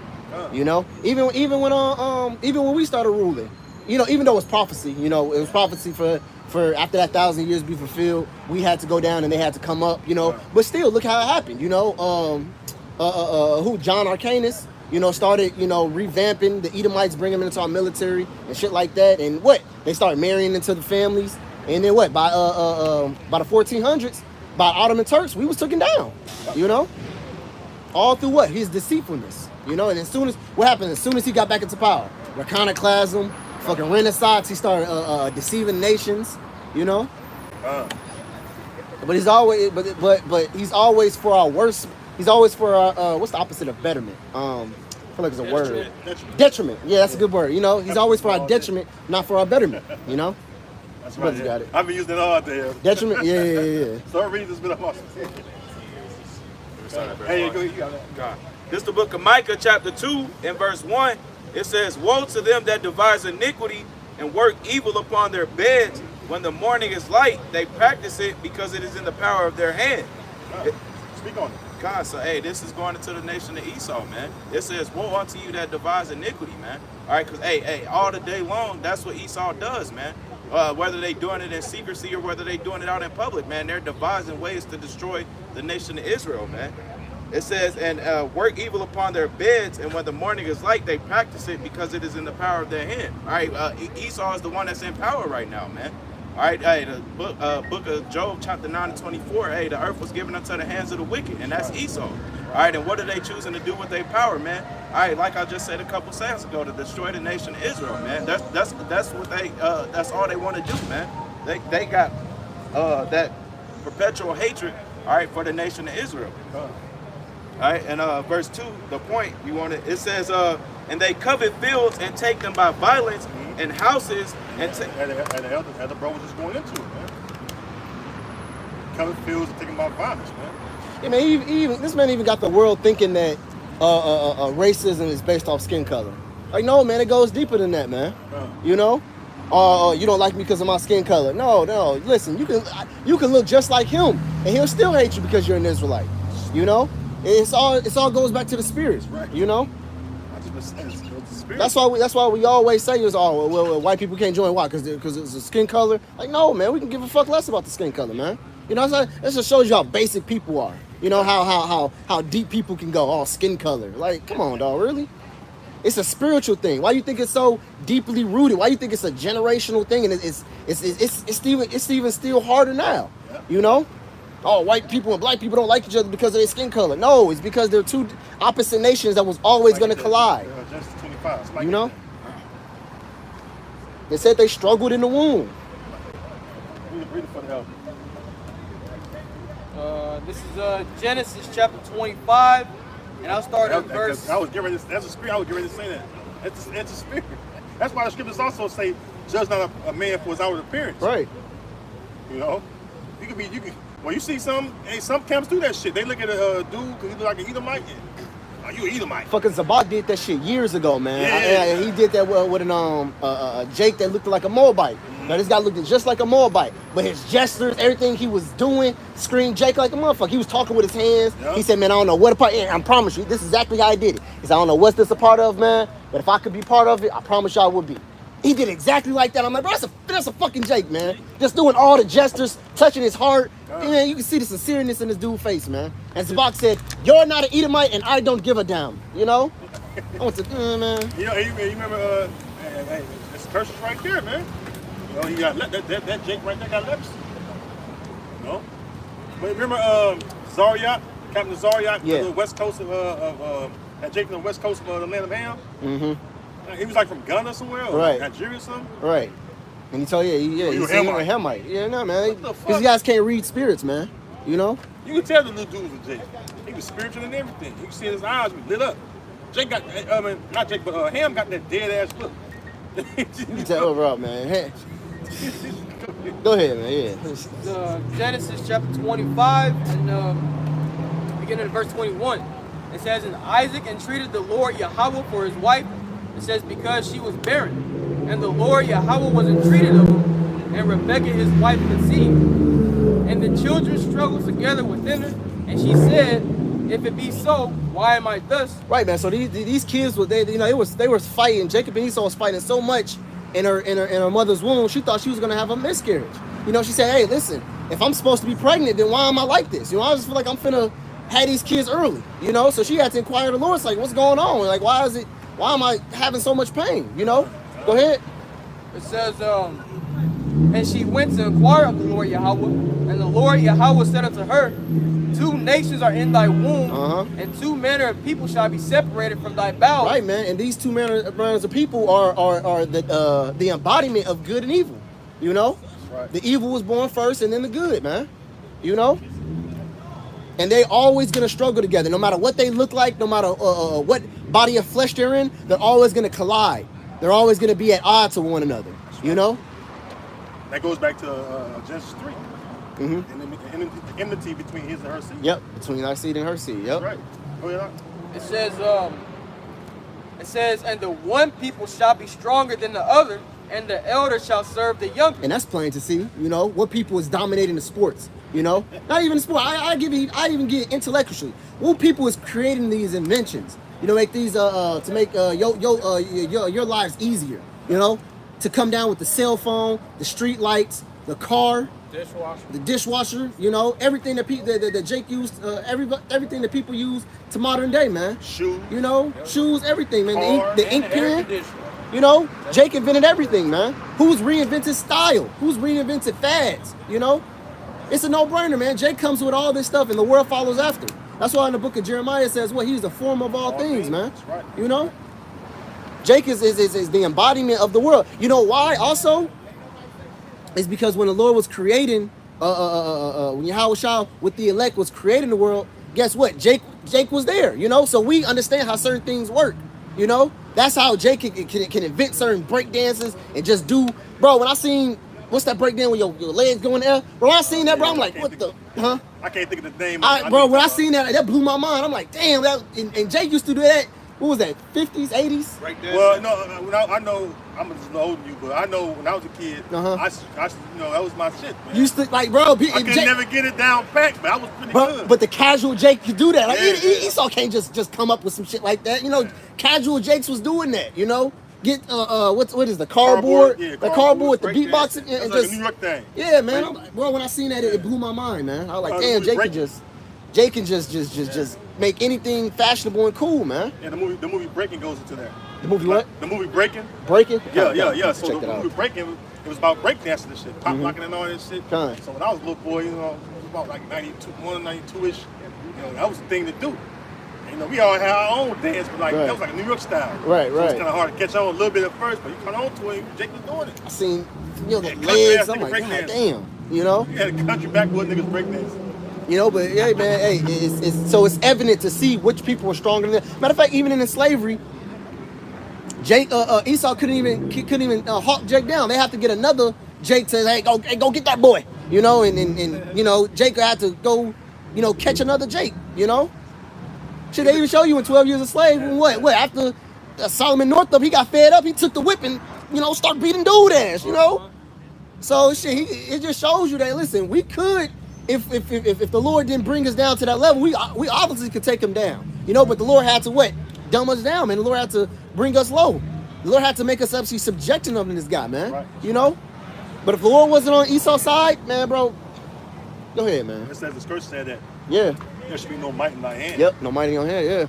you know. Even when we started ruling, you know, even though it was prophecy, you know, it was prophecy for after that 1,000 years be fulfilled, we had to go down and they had to come up, you know. But still, look how it happened, you know. John Arcanus, you know, started, you know, revamping the Edomites, bringing them into our military and shit like that. And what? They started marrying into the families. And then what? By the 1400s, by Ottoman Turks, we was taken down, you know. All through what? His deceitfulness, you know. And as soon as, what happened? As soon as he got back into power, iconoclasm, fucking Renaissance, he started deceiving nations, you know. But he's always, but he's always for our worst. He's always for our, what's the opposite of betterment? I feel like it's a word. Detriment. Yeah, that's a good word. You know, he's always for our detriment, not for our betterment. You know. That's right. Yeah. Got it. I've been using it all day. Detriment. Yeah. So read this bit of awesome. Hey, you got that. God. This is the book of Micah, chapter 2, and verse 1. It says, "Woe to them that devise iniquity and work evil upon their beds. When the morning is light, they practice it because it is in the power of their hand." Speak on it. God, so hey, this is going into the nation of Esau, man. It says, "Woe unto you that devise iniquity," man. All right, because hey, all the day long, that's what Esau does, man. Whether they doing it in secrecy or whether they doing it out in public, man, they're devising ways to destroy the nation of Israel, man. It says, "And work evil upon their beds, and when the morning is light, they practice it because it is in the power of their hand." All right, Esau is the one that's in power right now, man. All right, hey, the book of Job, chapter 9 and 24, hey, the earth was given unto the hands of the wicked, and that's Esau. All right, and what are they choosing to do with their power, man? All right, like I just said a couple seconds ago, to destroy the nation of Israel, man. That's what they that's all they want to do, man. They got that perpetual hatred, all right, for the nation of Israel. All right, and verse 2, the point you want it says, "And they covet fields and take them by violence, and houses and the bro was just going into it, man. Covet fields and taking by violence, man." Yeah, man. Even this man even got the world thinking that racism is based off skin color. Like, no, man, it goes deeper than that, man. You know, you don't like me because of my skin color. No. Listen, you can look just like him, and he'll still hate you because you're an Israelite. You know. It's all goes back to the spirits, right? You know. That's why we always say is, oh well, white people can't join. Why? Because it's a skin color. Like, no, man, we can give a fuck less about the skin color, man. You know, that just shows you how basic people are. You know how deep people can go. Oh, skin color. Like, come on, dog, really? It's a spiritual thing. Why you think it's so deeply rooted? Why you think it's a generational thing? And it's even still harder now. You know. Oh, white people and black people don't like each other because of their skin color. No, it's because they're two opposite nations that was always going to collide. You know? They said they struggled in the womb. Read it for the help. This is Genesis chapter 25, and I'll start at verse. I was getting ready to, that's a spirit. I was getting ready to say that. It's a spirit. That's why the scriptures also say, "Judge not a man for his outward appearance." Right. You know, you can. Well, you see some camps do that shit. They look at a dude because he look like an Edomite. Are you an Edomite? Fucking Zabak did that shit years ago, man. Yeah. He did that with an Jake that looked like a Moabite. Now this guy looked just like a Moabite, but his gestures, everything he was doing, screamed Jake like a motherfucker. He was talking with his hands. Yep. He said, "Man, I don't know what a part." And I promise you, this is exactly how he did it. He said, "I don't know what's this a part of, man, but if I could be part of it, I promise you I would be." He did exactly like that. I'm like, bro, that's a fucking Jake, man. Just doing all the gestures, touching his heart. Man, you can see the sincereness in his dude's face, man. And Zabak said, "You're not an Edomite, and I don't give a damn." You know? I went to, man. You know, you remember, it's curses right there, man. You know, he got that Jake right there got leprosy. You know? But remember, Zaryat, Captain Zaryat, yeah. The west coast of that Jake on the west coast of the land of Ham. Mm-hmm. He was like from Ghana somewhere, or right. Nigeria or something. Right. And he told he's a Hamite. Yeah, no, man. These guys can't read spirits, man. You know? You can tell the little dude was Jake. He was spiritual and everything. You can see his eyes was lit up. Jake got, not Jake, but Ham got that dead ass look. You can tell over up, man. Go ahead, man. Yeah. Genesis chapter 25 and beginning of verse 21. It says, and Isaac entreated the Lord Yahweh for his wife. It says, because she was barren. And the Lord Yahweh was entreated of him, and Rebekah his wife conceived. And the children struggled together within her, and she said, if it be so, why am I thus? Right, man. So these kids were they were fighting. Jacob and Esau was fighting so much in her mother's womb. She thought she was gonna have a miscarriage. You know, she said, hey, listen, if I'm supposed to be pregnant, then why am I like this? You know, I just feel like I'm finna have these kids early. You know, so she had to inquire of the Lord. It's like, what's going on? Like, why am I having so much pain? You know, go ahead. It says, and she went to inquire of the Lord Yahweh, and the Lord Yahweh said unto her, 2 nations are in thy womb, and 2 manner of people shall be separated from thy bowels. Right, man. And these 2 manners of people are the embodiment of good and evil. You know, right. The evil was born first, and then the good, man. You know, and they always gonna struggle together, no matter what they look like, no matter what body of flesh they're in. They're always gonna collide. They're always gonna be at odds with one another. Right. You know. That goes back to Genesis 3. And the enmity between his and her seed. Yep, between our seed and her seed. Yep. Right. Oh yeah. It says, and the one people shall be stronger than the other, and the elder shall serve the younger. And that's plain to see. You know, what people is dominating the sports. You know, not even the sport. I even get intellectually. What people is creating these inventions. You know, make these to make your lives easier. You know, to come down with the cell phone, the street lights, the car. The dishwasher, you know, everything that Jake used, everything that people use to modern day, man. Shoes, you know, shoes, everything, man. The ink pen, you know, Jake invented everything, man. Who's reinvented style? Who's reinvented fads? You know, it's a no-brainer, man. Jake comes with all this stuff, and the world follows after. That's why in the book of Jeremiah it says, "Well, he's the form of all things, man." That's right. You know, Jake is the embodiment of the world. You know why? Also. It's because when the Lord was creating, when Yahweh Shah with the elect was creating the world, guess what? Jake was there, you know? So we understand how certain things work, you know? That's how Jake can invent certain break dances and just do, bro, when I seen, what's that break dance with your legs going there? Bro, when I seen that, bro, I'm like, what the, huh? I can't think of the name. Bro, when I seen that blew my mind. I'm like, damn, and Jake used to do that. What was that? 50s, 80s? Right there. Well, no, I know I'm just older than you, but I know when I was a kid, I you know, that was my shit, man. Used to like, bro. I could never get it down pat, but I was pretty good. But the casual Jake could do that. Like Esau can't just come up with some shit like that. You know, casual Jakes was doing that. You know, get what is the cardboard? Yeah, the cardboard, the beatboxing, and like just a New York thing. Yeah, man. Bro, when I seen that, it blew my mind, man. I was like, damn, Jake can just make anything fashionable and cool, man. Yeah, the movie Breaking goes into that. The movie what? The movie Breaking. Breaking? Yeah. So the movie Breaking, it was about breakdancing and shit, pop locking and all that shit. So when I was a little boy, you know, it was about like 92-ish. You know, that was the thing to do. You know, we all had our own dance, but like that was like a New York style. Right. So it's kind of hard to catch on a little bit at first, but you caught on to it. Jake was doing it. I seen, you know, the legs. I'm like, God damn. You know. You had a country backwoods niggas breakdancing. You know, but hey, man, hey, it's evident to see which people are stronger than them. Matter of fact, even in slavery, Esau couldn't even hawk Jake down. They have to get another Jake to hey, go get that boy. You know, and you know, Jake had to go, you know, catch another Jake. You know, should they even show you in 12 Years a Slave? What after Solomon Northup, he got fed up, he took the whip and you know start beating dude ass. You know, so shit, it just shows you that listen, we could. If the Lord didn't bring us down to that level, we obviously could take him down, you know. But the Lord had to what? Dumb us down, man. The Lord had to bring us low. The Lord had to make us actually subjecting him to this guy, man. Right. You know. But if the Lord wasn't on Esau's side, man, bro, go ahead, man. It says the scripture said that. Yeah. There should be no might in thy hand. Yep, no might in your hand. Yeah.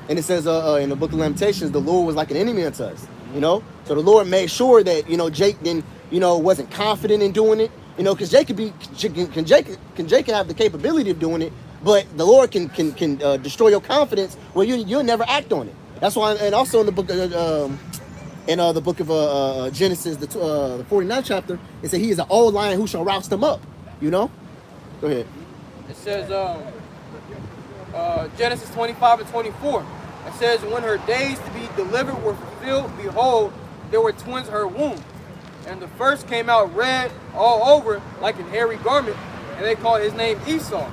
And it says in the book of Lamentations, the Lord was like an enemy unto us. You know. So the Lord made sure that you know Jake didn't wasn't confident in doing it. You know, because Jake can Jake have the capability of doing it, but the Lord can destroy your confidence where you'll never act on it. That's why, and also in the book of Genesis, the 49th chapter, it said he is an old lion who shall roust him up. You know, go ahead. It says Genesis 25 and 24. It says when her days to be delivered were fulfilled, behold, there were twins in her womb. And the first came out red all over like a hairy garment, and they called his name Esau.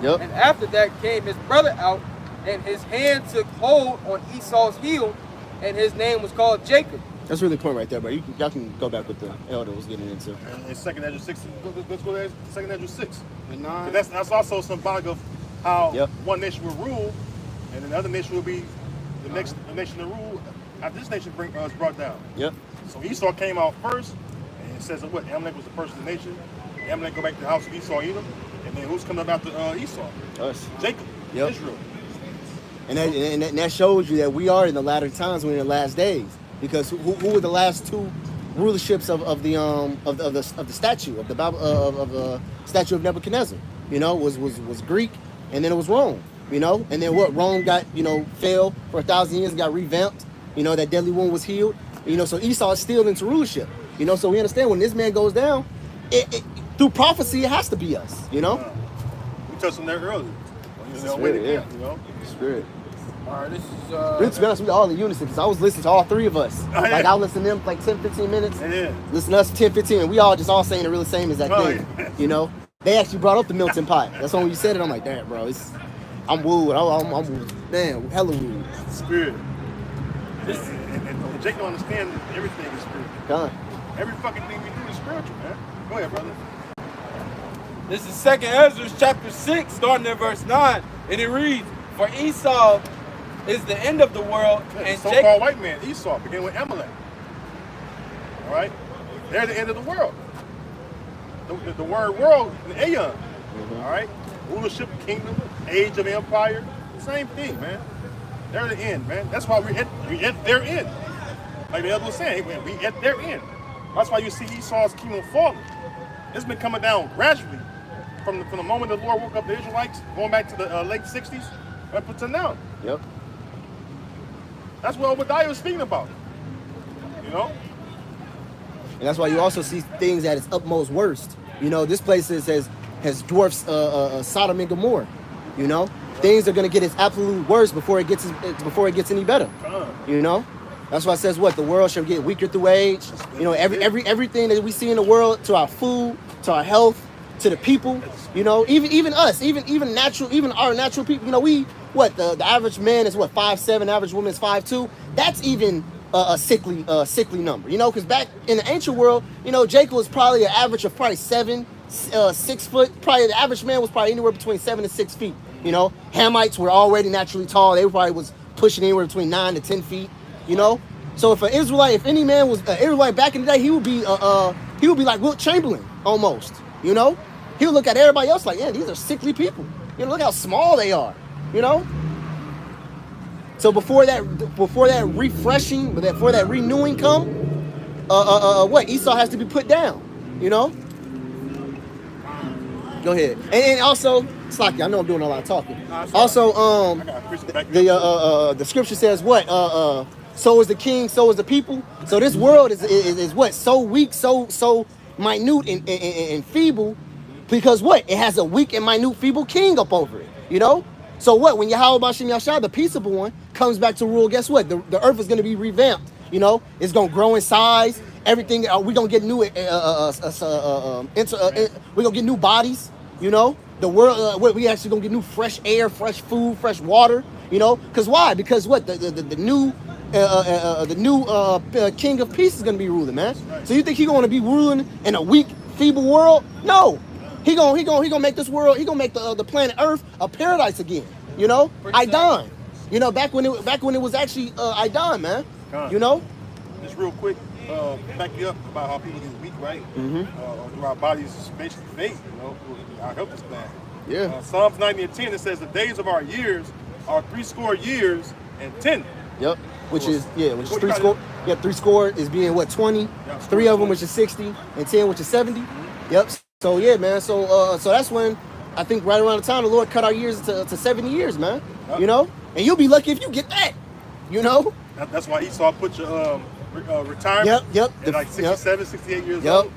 Yep. And after that came his brother out, and his hand took hold on Esau's heel, and his name was called Jacob. That's really the point right there, bro. Y'all can go back with the elder was getting into. And second Ezra 6, let's go to second Ezra 6. And 9. That's also symbolic of how Yep. one nation will rule, and then the other nation will be the next nation to rule after this nation is brought down. Yep. So Esau came out first, and it says that what Amalek was the first of the nation. Amalek go back to the house of Esau, Edom, and then who's coming up after Esau? Us. Jacob, Yep. Israel. And that shows you that we are in the latter times, we're in the last days. Because who were the last two rulerships of the statue of the Bible of the statue of Nebuchadnezzar? You know, was Greek, and then it was Rome. You know, and then what? Rome got, you know, fell for 1,000 years, got revamped. You know, that deadly wound was healed. You know, so Esau is still into rulership. You know, so we understand when this man goes down, through prophecy, it has to be us. You know. We touched on that earlier. Spirit, you know. Spirit. All right, this is Really, to be honest, we all in unison because I was listening to all three of us. Oh, yeah. Like I listened to them like 10, 15 minutes. Yeah. Listen to us 10, 15, and we all just all saying the really same exact Oh, thing. yeah. You know, they actually brought up the Milton pot. That's when you said it. I'm like, damn, bro, I'm wooed. I'm damn, hella wooed. Spirit. And Jake don't understand everything is spiritual. Done. Every fucking thing we do is spiritual, man. Go ahead, brother. This is second Ezra chapter 6, starting at verse 9. And it reads, for Esau is the end of the world, and So-called Jacob... white man, Esau, began with Amalek. All right? They're the end of the world. The word world, an aeon. All right? Rulership, kingdom, age of empire. Same thing, man. They're the end, man. That's why we at their end. Like the elder was saying, we at their end. That's why you see Esau's kingdom falling. It's been coming down gradually from the moment the Lord woke up the Israelites, going back to the late 60s, up until now. Yep. That's what Obadiah was speaking about. You know? And that's why you also see things at its utmost worst. You know, this place has dwarfed Sodom and Gomorrah. You know, things are gonna get its absolute worst before it gets any better. You know, that's why it says what the world shall get weaker through age. You know, everything that we see in the world, to our food, to our health, to the people. You know, even us, even our natural people. You know, the average man is 5'7", average woman is 5'2". That's even a sickly number. You know, because back in the ancient world, you know, Jacob was probably an average of probably 6 foot. Probably the average man was probably anywhere between 7 to 6 feet. You know, Hamites were already naturally tall. They probably was pushing anywhere between 9 to 10 feet. You know, so if an Israelite, if any man was an Israelite back in the day, he would be like Wilt Chamberlain almost. You know, he would look at everybody else like, yeah, these are sickly people. You know, look how small they are. You know. So before that refreshing, before that renewing come, what Esau has to be put down. You know. Go ahead. And also, Slocky, I know I'm doing a lot of talking. Also, the scripture says what? So is the king, so is the people. So this world is what? So weak, so minute and feeble, because what? It has a weak and minute, feeble king up over it. You know. So what? When Yahweh B'Shem Yashah, the peaceable one, comes back to rule, guess what? The earth is going to be revamped. You know, it's going to grow in size. Everything. We're going to get new. We're going to get new bodies. You know, the world. We actually going to get new fresh air, fresh food, fresh water. You know, because why? Because what? The new king of peace is going to be ruling, man. So you think he's going to be ruling in a weak, feeble world? No. He gonna make this world. He gonna make the planet Earth a paradise again. You know, Idon. You know, back when it was actually Idon, man. You know. Just real quick, back you up about how people get weak, right? Mm-hmm. Our bodies is basically fake. You know, our health is bad. Yeah. Psalms 90 and 10, it says the days of our years are 60 years and 10. Yep. Which is three score. Yeah, 3 is being what, 20. 3 of them, which is 60, and 10, which is 70. Mm-hmm. Yep. So yeah, man. So that's when I think right around the time the Lord cut our years to 70 years, man. Yep. You know, and you'll be lucky if you get that. You know. That's why Esau put your retirement. Yep. At like 67, 68 years old.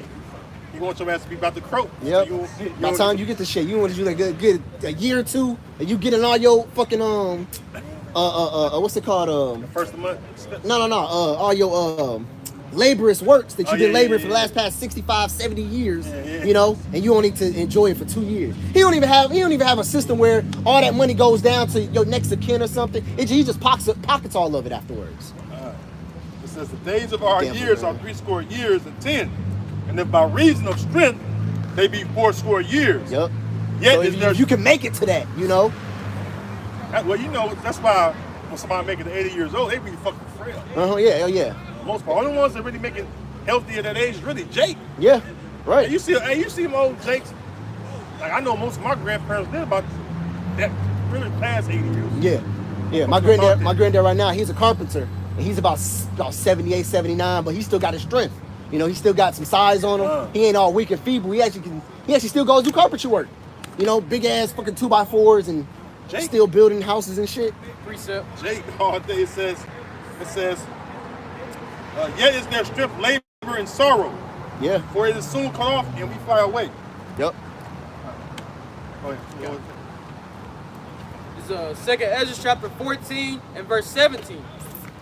You want your ass to be about to croak. Yep. So by the time you get the shit, you want to do like good a year or two, and you get in all your fucking what's it called? The first of the month. No. All your laborious works that you've been laboring for the yeah. last past 65, 70 years, Yeah. you know, and you only need to enjoy it for 2 years. He don't even have a system where all that money goes down to your next of kin or something. He just pockets all of it afterwards. It says the days of our Damn, years man. are 80 years and 10, and if by reason of strength they be 80 years. Yep. Yet So is there, if you can make it to that, you know. well, you know, that's why when somebody making 80 years old, they be fucking frail. Yeah, yeah. For the most part, only ones that really make it healthy at that age is really Jake. Yeah, right. You see them old Jakes. Like I know most of my grandparents did about that really past 80 years. Yeah. My granddad right now, he's a carpenter. And he's about 78, 79, but he still got his strength. You know, he still got some size on him. He ain't all weak and feeble. He actually still goes do carpentry work. You know, big ass fucking 2x4s and Jake. still building houses and shit. Precept. Jake all day it says, yet is their strength labor and sorrow, Yeah. for it is soon cut off and we fly away. Yep. Go ahead. It's 2nd Ezra chapter 14 and verse 17.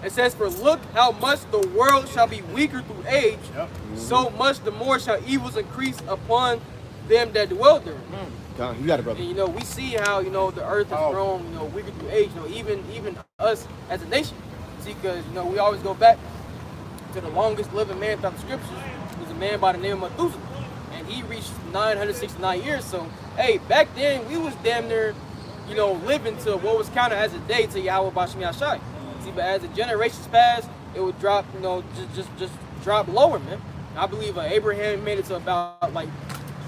It says, for look how much the world shall be weaker through age, Yep. so much the more shall evils increase upon them that dwell there. You got it, brother. And you know, we see how, you know, the earth has grown, you know, weaker through age, you know, even us as a nation. See, because, you know, we always go back to the longest living man throughout the scriptures was a man by the name of Methuselah. And he reached 969 years. So, hey, back then we was damn near, you know, living to what was counted as a day to Yahweh Bashmi Ashai. See, but as the generations passed, it would drop, you know, just drop lower, man. I believe Abraham made it to about like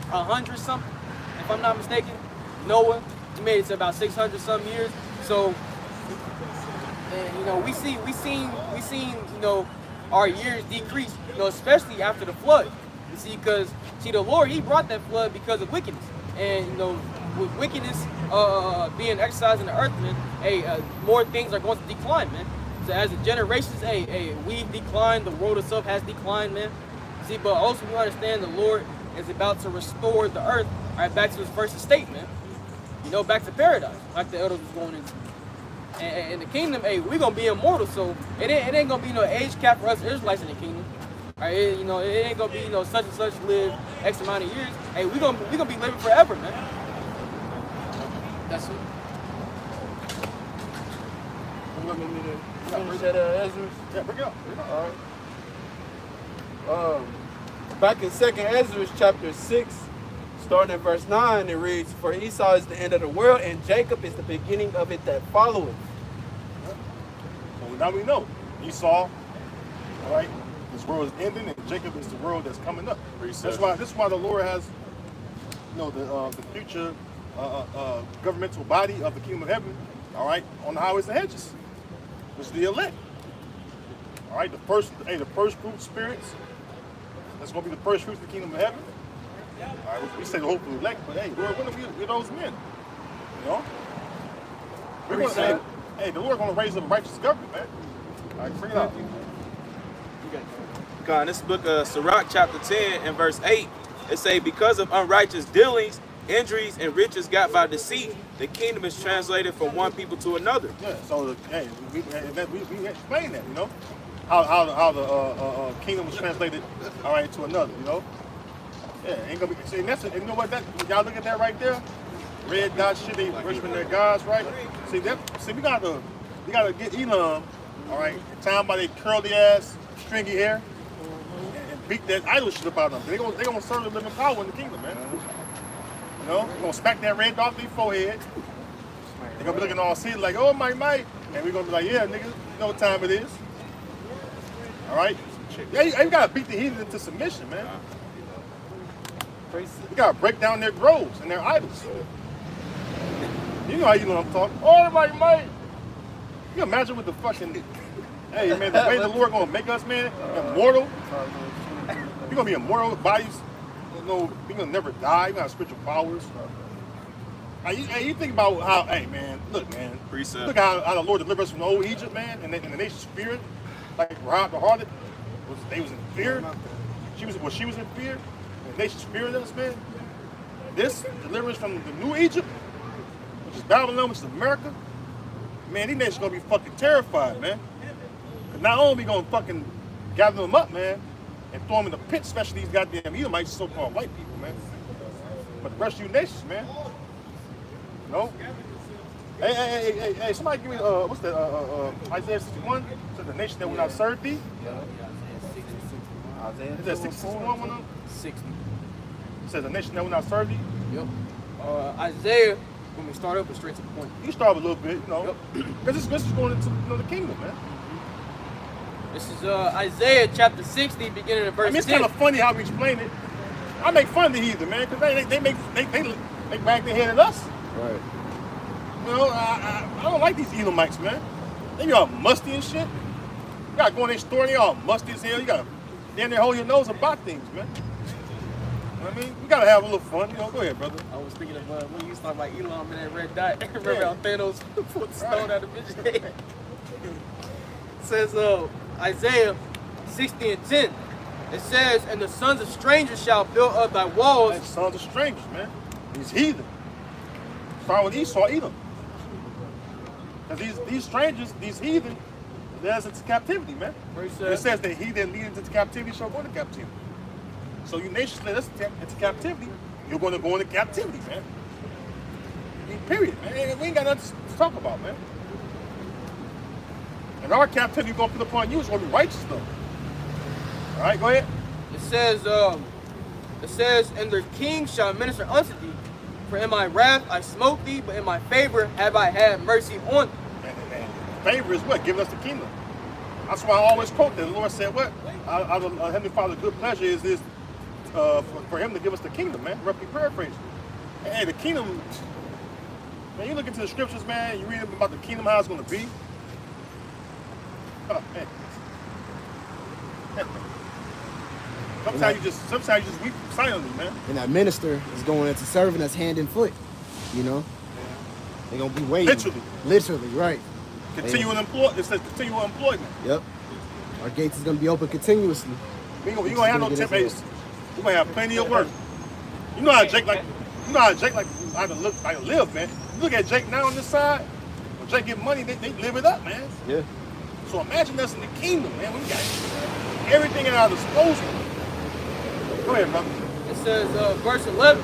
100 something, if I'm not mistaken. Noah, he made it to about 600 some years. So, and you know, we seen, you know, our years decrease, you know, especially after the flood. You see, because the Lord, He brought that flood because of wickedness, and you know, with wickedness being exercised in the earth, man, more things are going to decline, man. So as the generations, we've declined, the world itself has declined, man. See, but also we understand the Lord is about to restore the earth, right, back to His first estate, man. You know, back to paradise, like the elders was going into. And in the kingdom, we're gonna be immortal, so it ain't gonna be no age cap for us Israelites in the kingdom. Right? It ain't gonna be, you know, such and such live X amount of years. Hey, we gonna be living forever, man. That's it. Finish that Ezra. Yeah, bring it up. All right. Back in 2nd Ezra chapter 6, starting at verse 9, it reads, for Esau is the end of the world, and Jacob is the beginning of it that followeth. So now we know Esau, all right, this world is ending, and Jacob is the world that's coming up. This is why the Lord has, you know, the future governmental body of the kingdom of heaven, all right, on the highways and hedges, which is the elect. All right, the first fruit spirits. That's going to be the first fruits of the kingdom of heaven. All right, we say the hope of the elect, but hey, Lord, when are we those men? You know? We're going to say, hey, the Lord going to raise up a righteous government, man. All right, bring it out. God, this book of Sirach chapter 10 and verse 8, it say, because of unrighteous dealings, injuries, and riches got by deceit, the kingdom is translated from one people to another. Yeah, so hey, we explain that, you know, how the kingdom was translated, all right, to another, you know. Yeah, ain't gonna be. See, and that's it. You know what? That y'all look at that right there, red dot shit. They worshiping their gods, right? See that? See, we gotta get Elam, all right, time by their curly ass, stringy hair, and beat that idol shit up out of them. They gonna serve the living power in the kingdom, man. You know, they gonna smack that red dot off their forehead. They gonna be looking all silly like, oh my, and we gonna be like, yeah, nigga, you know what time it is. All right? Yeah, you gotta beat the heathen into submission, man. You gotta break down their groves and their idols. You know how you know what I'm talking. Oh my, you imagine with the fucking, hey man, the way the Lord gonna make us, man, immortal. You're gonna be immortal with bodies. You know, you're gonna never die. You got spiritual powers. Hey, you think about how, hey man, look man, look how the Lord delivered us from the old Egypt, man, and the nation's feared, like Rahab the harlot, they was in fear. She was in fear. The nation's fearing us, man. This deliverance from the new Egypt, which is Babylon, which is America, man, these nations gonna be fucking terrified, man. Cause not only we gonna fucking gather them up, man, and throw them in the pit, especially these goddamn Edomites, so-called white people, man. But the rest of you nations, man. No. Hey, somebody give me, what's that, Isaiah 61? So the nation that will not serve thee? Isaiah Is that 61 one of them? 60. It says the nation that will not serve thee? Yep. Isaiah, when we start up, we're straight to the point. You start with a little bit, you know. Because this is going into the kingdom, man. This is Isaiah chapter 60, beginning of verse 10. I mean, it's kind of funny how we explain it. I make fun of the heathen, man, because they bag their head at us. Right. You know, I don't like these Edomites, man. They be all musty and shit. You gotta go in their store, they all musty as hell. You gotta damn near hold your nose about things, man. You know what I mean? We gotta have a little fun. You know, go ahead, brother. I was thinking of when you used to talk about Elon and that red dot. Remember how Thanos pulled the stone out of his head? It says Isaiah 60 and 10. It says, and the sons of strangers shall build up thy walls. Like sons of strangers, man. These heathen. Start with Esau, Edom. Because these strangers, these heathen, led us into captivity, man. It says that he that leadeth into captivity shall go into captivity. So you nations led us into captivity, you're going to go into captivity, man. I mean, period, man. We ain't got nothing to talk about, man. And our captivity going to put upon you is going to be righteous, though. All right, go ahead. It says, and their king shall minister unto thee. For in my wrath I smote thee, but in my favor have I had mercy on thee. And favor is what? Giving us the kingdom. That's why I always quote that. The Lord said, what? Out of Heavenly Father's good pleasure is this for him to give us the kingdom, man. Roughly paraphrasing. Hey, the kingdom, man, you look into the scriptures, man, you read about the kingdom, how it's going to be. Oh, man. Sometimes you just weep silently, man. And that minister is going into serving us hand and foot. You know? They're going to be waiting. Literally, right. Continual employment. It says continual employment. Yep. Our gates is going to be open continuously. You going to have no temptations. We're going to have plenty of work. You know how Jake like how to live, man. You look at Jake now on this side. When Jake get money, they live it up, man. Yeah. So imagine us in the kingdom, man. We got everything at our disposal. Go ahead, brother. It says, verse 11,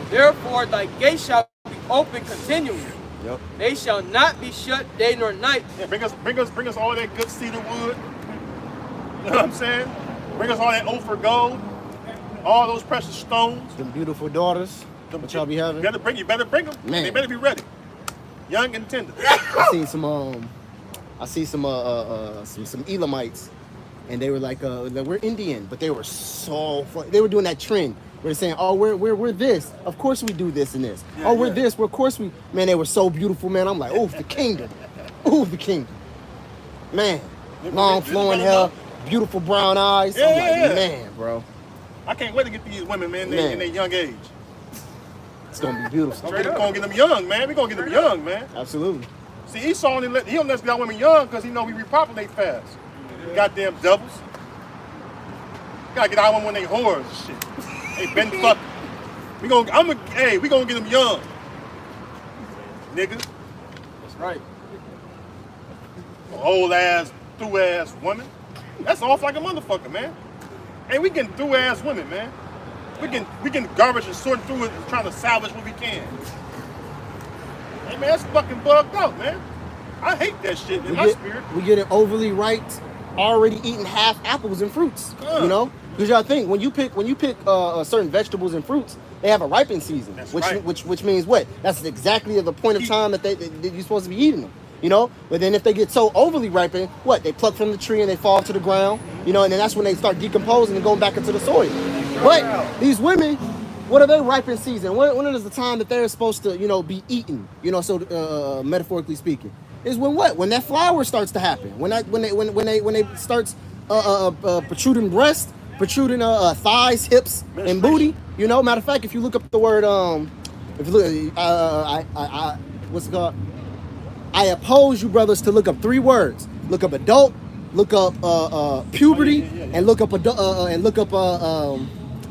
therefore thy gate shall be open continually. Yep. They shall not be shut day nor night. Yeah, bring us all that good cedar wood. You know what I'm saying? Bring us all that Ophir gold, all those precious stones. Them beautiful daughters. What y'all be having? You better bring them. Man. They better be ready. Young and tender. I see some Elamites, and they were like we're Indian, but they were so funny. They were doing that trend where they're saying, oh, we're this. Of course we do this and this. Yeah, we're this. Of course we. Man, they were so beautiful, man. I'm like, ooh, the kingdom. Ooh, the kingdom. Man, long flowing hair, beautiful brown eyes. I'm like, man, bro. I can't wait to get these women, man, in their young age. It's gonna be beautiful. We're gonna get them young, man. We're gonna get them young, man. Absolutely. See, Esau he don't let us get our women young because he know we repopulate fast. Goddamn devils. Gotta get our women when they whores and shit. Hey, Ben fuck. We gonna get them young. Nigga. That's right. Old ass, through ass woman. That's off like a motherfucker, man. Hey, we getting through ass women, man. We can garbage and sort through it and trying to salvage what we can. Hey, man, that's fucking bugged out, man. I hate that shit in my spirit. We get it overly ripe, already eating half apples and fruits. You know, because y'all think when you pick certain vegetables and fruits, they have a ripening season, which means what? That's exactly the point of time that you're supposed to be eating them. You know, but then if they get so overly ripened, what? They pluck from the tree and they fall to the ground. You know, and then that's when they start decomposing and going back into the soil. But these women, what are they ripen season? When is the time that they're supposed to, you know, be eaten? You know, so metaphorically speaking, is when what? When that flower starts to happen. When they starts protruding breast, protruding thighs, hips, and booty. You know, matter of fact, if you look up the word if you look, what's it called? I oppose you brothers to look up 3 words. Look up adult, look up puberty, and look up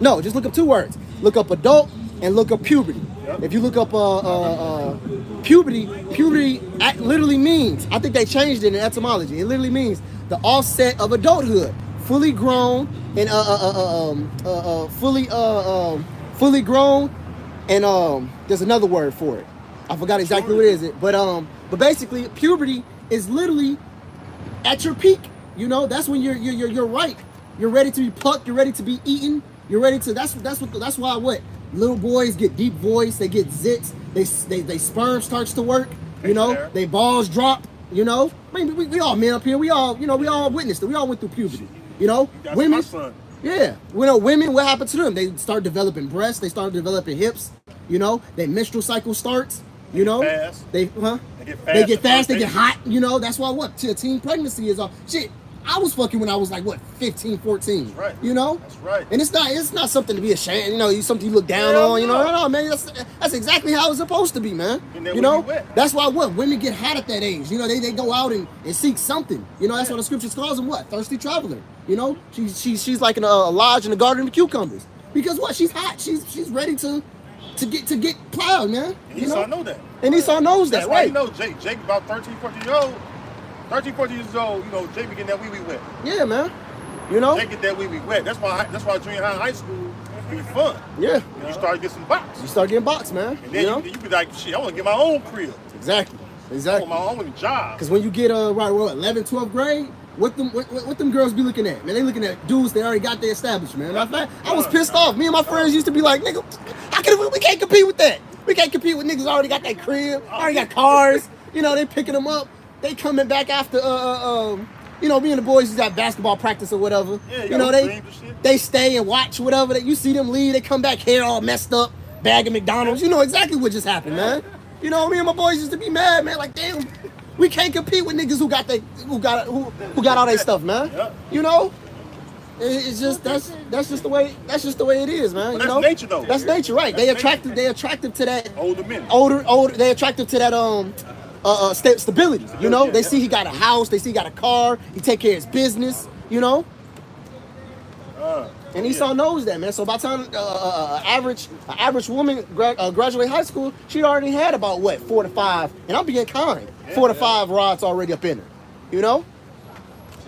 no, just look up 2 words. Look up adult and look up puberty. Yep. If you look up puberty literally means, I think they changed it in etymology. It literally means the offset of adulthood fully grown and fully grown, and there's another word for it. I forgot exactly what it is. But basically puberty is literally at your peak. You know, that's when you're ripe. You're ready to be plucked. You're ready to be eaten. You're ready to. That's why what little boys get deep voice. They get zits. They sperm starts to work. You know, they balls drop. You know, I mean, we all men up here. We all witnessed it. We all went through puberty. You know, women. Yeah, women. What happened to them? They start developing breasts. They start developing hips. You know, their menstrual cycle starts. You know, they get fast. They get hot. You know, that's why teen pregnancy is all shit. I was fucking when I was like 15, 14. That's right. You know? That's right. And it's not something to be ashamed, you know, something you look down on, you know. No, man, that's exactly how it's supposed to be, man. You know? That's why women get hot at that age. You know, they go out and seek something. You know, that's why the scriptures calls them thirsty traveler. You know? She's like a lodge in the garden of cucumbers. Because she's hot. She's ready to get plowed, man. And Esau know that. And Esau knows that, right? That's why you know Jake about 13, 14 years old. 13, 14 years old, you know, Jay be getting that wee-wee wet. Yeah, man. You know? Jay get that wee-wee wet. That's why junior high and high school be fun. Yeah. And you start getting some box. You start getting box, man. And then you be like, shit, I want to get my own crib. Exactly. I want my own job. Because when you get 11th, 12th grade, what them girls be looking at? Man, they looking at dudes that already got their establishment. Matter of fact, I was pissed off. Me and my friends used to be like, nigga, we can't compete with that. We can't compete with niggas already got that crib, already got cars. You know, they picking them up. They coming back after, you know, me and the boys just got basketball practice or whatever. Yeah, you know, they stay and watch whatever. You see them leave, they come back hair all messed up, bag of McDonald's. You know exactly what just happened, man. You know, me and my boys used to be mad, man. Like, damn, we can't compete with niggas who got all that stuff, man. Yeah. You know, it's just that's just the way it is, man. But that's nature, though. That's nature, right? They attractive to that older men. Older. They attractive to that stability, you know. They see he got a house, they see he got a car, he take care of his business, you know. And Esau knows that, man. So by the time average woman graduate high school, she already had about 4 to 5, and I'm being kind, 4 to 5 rods already up in her, you know.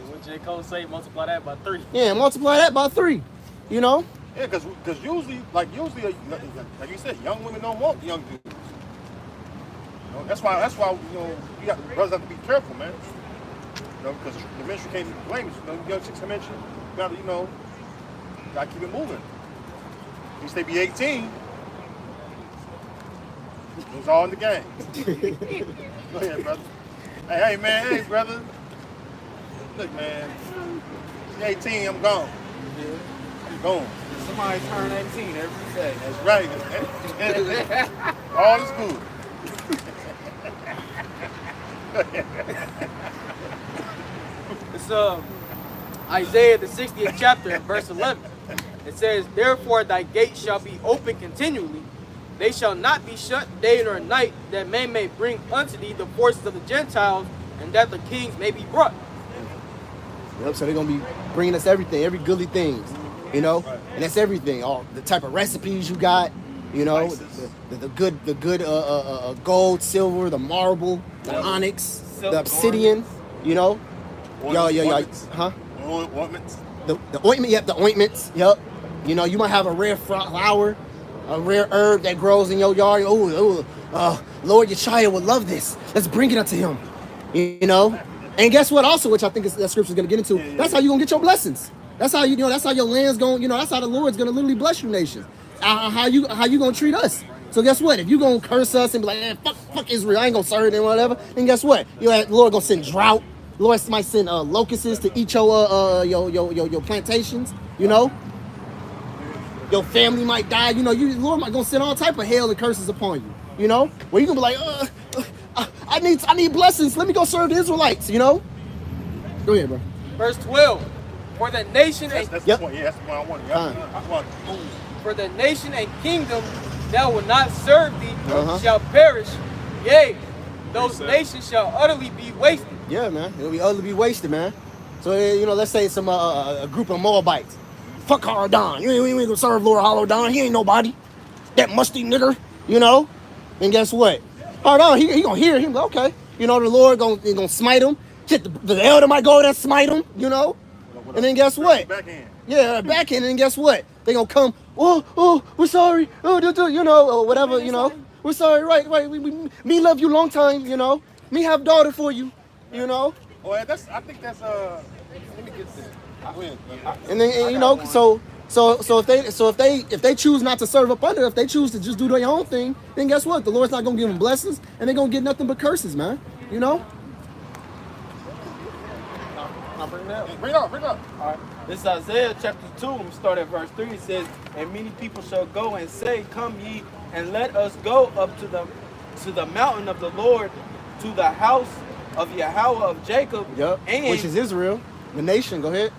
What J. Cole say, multiply that by 3. Yeah, multiply that by 3, you know. Yeah, because usually, like you said, young women don't want young dudes. You know, that's why you know, brothers have to be careful, man. You know, because the ministry can't blame us. You know, young chicks I mentioned, you gotta, you know, gotta keep it moving. At least they be 18. It was all in the game. Go ahead, brother. Hey, man, hey, brother. Look, man, you're 18, I'm gone. I'm gone. Somebody turn 18 every day. That's right. All is good. It's Isaiah the 60th chapter, verse 11. It says, "Therefore thy gates shall be open continually; they shall not be shut day nor night, that men may bring unto thee the forces of the Gentiles, and that the kings may be brought." Yep. So they're gonna be bringing us everything, every goodly things, you know, and that's everything. All the type of recipes you got. You know, the good gold, silver, the marble, the onyx, the obsidian. You know, huh? Ointments. The ointment, yep, the ointments, yep. You know, you might have a rare flower, a rare herb that grows in your yard. Lord, your child would love this. Let's bring it unto him. You know, and guess what? Also, which I think that scripture's gonna get into. That's how you are gonna get your blessings. That's how you know. That's how your land's going. You know, that's how the Lord's gonna literally bless your nation. How you gonna treat us? So guess what? If you gonna curse us and be like, fuck Israel, I ain't gonna serve them, whatever. Then guess what? The Lord gonna send drought. The Lord might send locusts to eat your plantations. You know, your family might die. You know, the Lord might gonna send all type of hail and curses upon you. You know, where you gonna be like, I need blessings. Let me go serve the Israelites. You know. Go ahead, bro. Verse 12. For the nation that's the point. Yeah, that's the one I want. For the nation and kingdom that will not serve thee shall perish. Yea, those nations shall utterly be wasted. Yeah, man. It'll be utterly wasted, man. So, you know, let's say some a group of Moabites. Fuck Haradon. You ain't gonna serve Lord Haradon. He ain't nobody. That musty nigger, you know? And guess what? Haradon, he gonna hear him. Okay. You know, the Lord gonna smite him. Shit, the elder might go there and smite him, you know? And then guess what? Backhand. Yeah, backhand. And then guess what? They gonna come. Oh, we're sorry. Oh, you know, or whatever. You know, we're sorry. Right. Me love you long time. You know, me have daughter for you. You know. Oh, yeah, I think that's Let me get this. And then you know, so if they choose not to serve up under, if they choose to just do their own thing, then guess what? The Lord's not gonna give them blessings, and they're gonna get nothing but curses, man. You know. I'll bring it up. Bring it up. All right. This is Isaiah chapter 2. I'm gonna start at verse 3. It says, "And many people shall go and say, Come ye, and let us go up to the mountain of the Lord, to the house of Yahweh of Jacob." Yep. And which is Israel, the nation. Go ahead.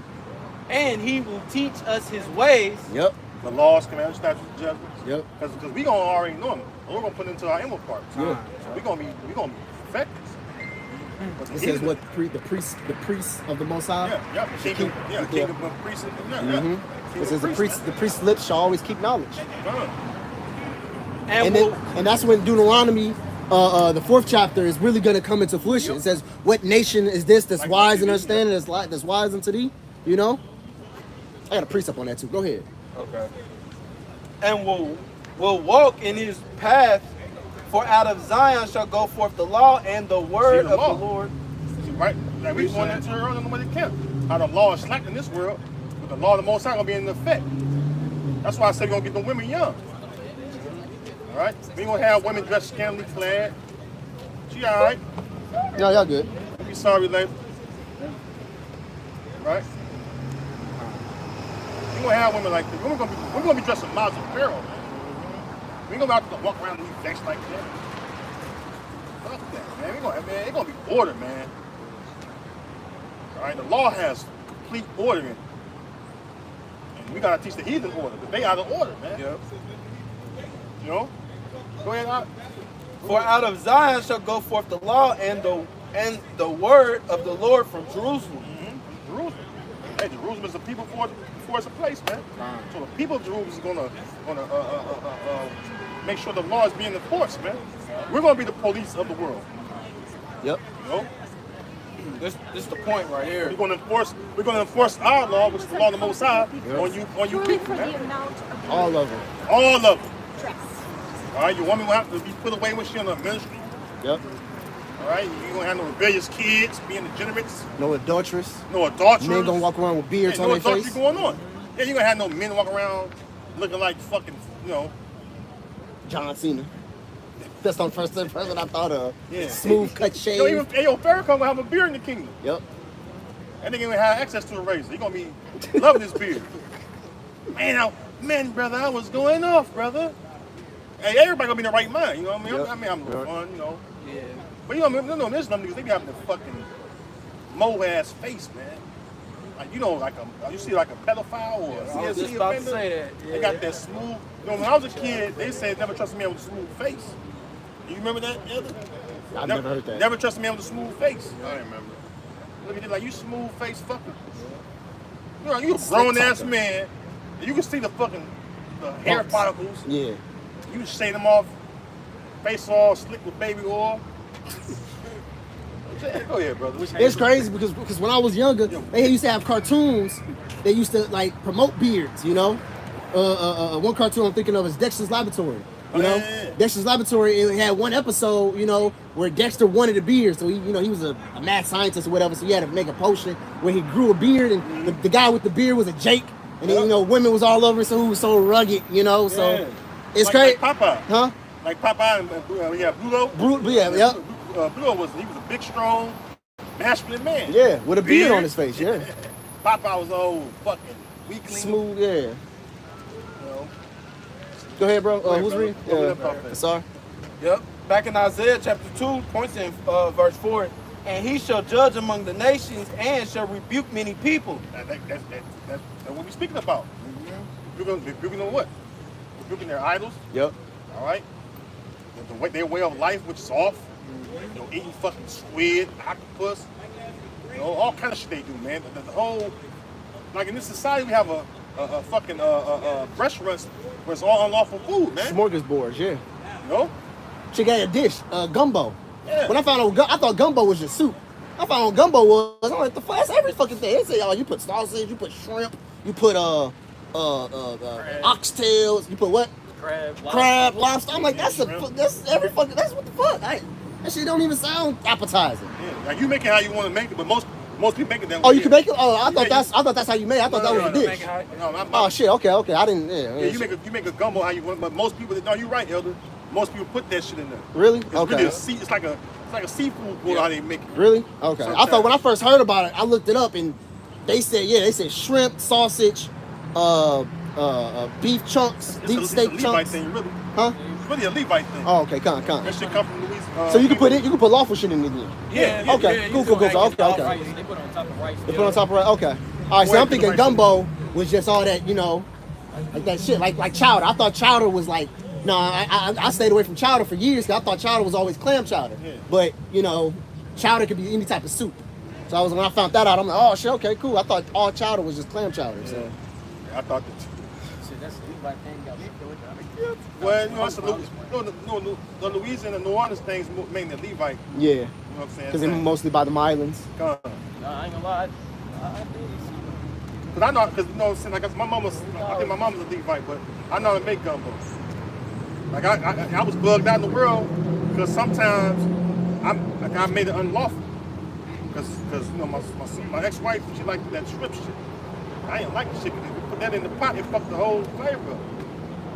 And he will teach us his ways. Yep. The laws, commandments, statutes, judgments. Yep. Because we gonna already know them. We're gonna put it into our inward parts. Yeah. So we gonna be perfect. It says what the priests of the Most High. Yeah. King of priests. It says the priest's lips shall always keep knowledge. And And that's when Deuteronomy, the 4th chapter, is really going to come into fruition. It says, "What nation is this that's wise and understanding, that's wise unto thee?" You know. I got a precept on that too. Go ahead. Okay. And will walk in his path, for out of Zion shall go forth the law and the word of the Lord. Right? Like we going into earlier in the camp. How the law is slack in this world, but the law of the Most High gonna be in effect. That's why I say we're gonna get the women young. All right? We gonna have women dressed scantily clad. She all right? No, y'all good. Don't be sorry, lady. Right? We gonna have women like this. We're gonna be dressed in models apparel, man. We ain't gonna have to walk around and be vexed like that. Fuck that, man. It's gonna be order, man. All right, the law has complete order in it. And we gotta teach the heathen order, because they out of order, man. Yep. You know? Go ahead, Art. For out of Zion shall go forth the law and the word of the Lord from Jerusalem. Jerusalem. Hey, Jerusalem is a people before it's a place, man. So the people of Jerusalem is gonna make sure the law is being enforced, man. We're gonna be the police of the world. Yep. You know? This is the point right here. We're gonna enforce our law, which is the law of the Most High, on you people, man. All of them. All of them. All right, your woman will have to be put away when she's in the ministry. Yep. All right, you gonna have no rebellious kids, being degenerates. No adulteress. No adulterers. Men gonna walk around with beards on no their face. adultery going on. Yeah, you gonna have no men walk around looking like fucking, John Cena. That's the first person I thought of. Yeah. Smooth cut shave. Farrakhan gonna have a beard in the kingdom. Yep. And they gonna have access to a razor. He gonna be loving his beard. Man, brother, I was going off, brother. Hey, everybody gonna be in the right mind, you know what I mean? Yep. I mean, I'm having fun, Yeah. But there's some niggas, they be having the fucking moe-ass face, man. Like, you see like a pedophile or a I was just CSC about to offender. say that. Yeah. They got that smooth. When I was a kid, they said never trust a man with a smooth face. You remember that, Elder? I've never heard that. Never trust a man with a smooth face. I remember. Look at it like you smooth face fucker. You a grown ass man. And you can see the hair follicles. Yeah. You shave them off, face all slick with baby oil. Go ahead, brother. It's crazy because when I was younger, they used to have cartoons. They used to like promote beards, you know. One cartoon I'm thinking of is Dexter's Laboratory. You know, Dexter's Laboratory. It had one episode, where Dexter wanted a beard, so he was a mad scientist or whatever. So he had to make a potion where he grew a beard, and the guy with the beard was a Jake, and then women was all over, so he was so rugged, So it's crazy. Like Popeye. Huh? Like Popeye and Bluto. Bluto was a big, strong, masculine man. Yeah, with a beard on his face. Yeah. Popeye was old, fucking weakling. Smooth, yeah. Go ahead, bro. Who's reading? Sorry. Yep. Back in Isaiah chapter 2, points in verse 4, and he shall judge among the nations and shall rebuke many people. That's what we're speaking about. Rebuking them what? Rebuking their idols. Yep. All right. Their way of life, which is off. Eating fucking squid, octopus. All kind of shit they do, man. The whole, like in this society, we have a fucking restaurants where it's all unlawful food, man. Smorgasbords, yeah. You know? She got a dish, gumbo. Yeah. When I found out, I thought gumbo was just soup. I found what gumbo was. I'm like, the fuck, that's every fucking thing. They say, oh, you put sausage, you put shrimp, you put oxtails, you put what? Crab, lobster. I'm like, that's every fucking, that's what the fuck. That shit don't even sound appetizing. Yeah, like you make it how you want to make it, but most people make it that way. Oh, you can make it? Oh, I thought that's how you made it. I thought that was the dish. Oh shit, okay. I didn't. Yeah, you make a gumbo how you want, but most people. No, you're right, Elder. Most people put that shit in there. Really? It's Okay. Really it's like a seafood boil how they make it. Really? Okay. Sometimes. I thought when I first heard about it, I looked it up and they said shrimp, sausage, beef chunks, deep steak it's a Levite chunks. thing, really. Huh? It's really a Levite thing. Oh, okay. Come. That shit come from Louisiana. So you can put lawful shit in it then. Yeah. Okay. Cool. Okay. They put it on top of rice. They put on top of rice. Okay. All right. So I'm thinking gumbo was just all that, like that shit, like chowder. I thought chowder was like. No, I stayed away from chowder for years because I thought chowder was always clam chowder. Yeah. But, chowder could be any type of soup. So when I found that out, I'm like, oh, shit, okay, cool. I thought all chowder was just clam chowder. So. Yeah, I thought that too. So that's the Levite thing. Well, the Louisiana and New Orleans things mainly Levite. Yeah. You know what I'm saying? Because they're mostly by the islands. I ain't gonna lie. Because I know, like my mama's, I think my mama's a Levite, but I know how to make gumbo. Like I was bugged out in the world because sometimes I made it unlawful because my ex-wife, she liked that shrimp shit. I ain't like the shit because if you put that in the pot, it fucked the whole flavor up.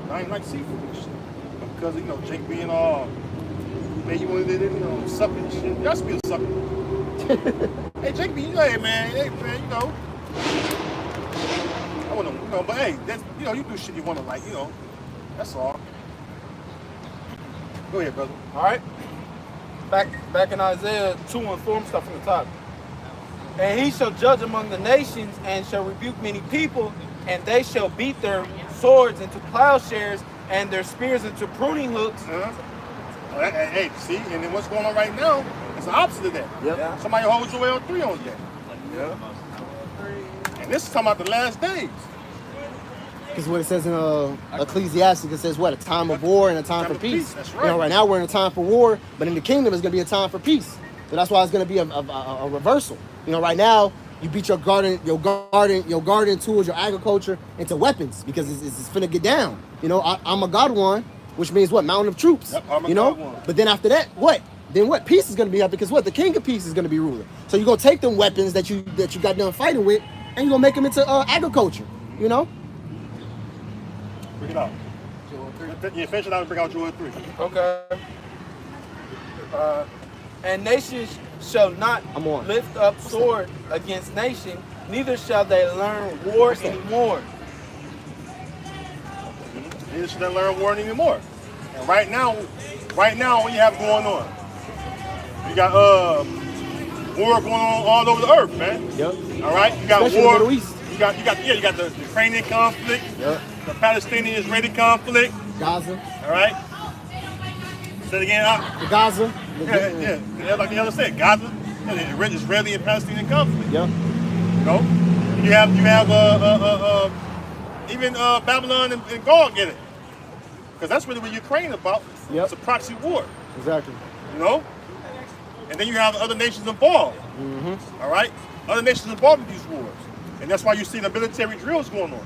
I ain't like seafood and shit because Jake being all man, you wanted it, sucking and shit. Y'all be a sucker. Hey Jake, hey man, I want to, but hey, that's you do shit you want to like, that's all. Go ahead, brother. All right. Back in Isaiah 2:4, stuff from the top. And he shall judge among the nations and shall rebuke many people, and they shall beat their swords into plowshares and their spears into pruning hooks. Hey, see, and then what's going on right now? It's the opposite of that. Yep. Yeah. Somebody hold Joel 3 on that. Yeah. And this is talking about the last days. Because what it says in Ecclesiastes, it says what? A time of war and a time for peace. That's right. Right now we're in a time for war, but in the kingdom it's going to be a time for peace. So that's why it's going to be a reversal. Right now you beat your garden tools, your agriculture into weapons because it's finna get down. I'm a God one, which means what? Mountain of troops. Yep, I'm a God one. But then after that, what? Then what? Peace is going to be up because what? The king of peace is going to be ruler. So you're going to take them weapons that you got done fighting with, and you're going to make them into agriculture. Bring it out. Yeah, finish it out and bring out Joel 3. Okay. And nations shall not lift up sword against nation, neither shall they learn war anymore. Neither shall they learn war anymore. And right now, what you have going on? You got war going on all over the earth, man. Yep. All right, you got especially war. in the Middle East. You got the Ukrainian conflict. Yep. The Palestinian-Israeli conflict. Gaza. All right. Say it again. The Gaza. Yeah. Like the other said, Gaza. The Israeli and Palestinian conflict. Yep. You have even Babylon and Gog in it, because that's really what Ukraine about. Yep. It's a proxy war. Exactly. And then you have other nations involved. Mm-hmm. All right. Other nations involved in these wars, and that's why you see the military drills going on.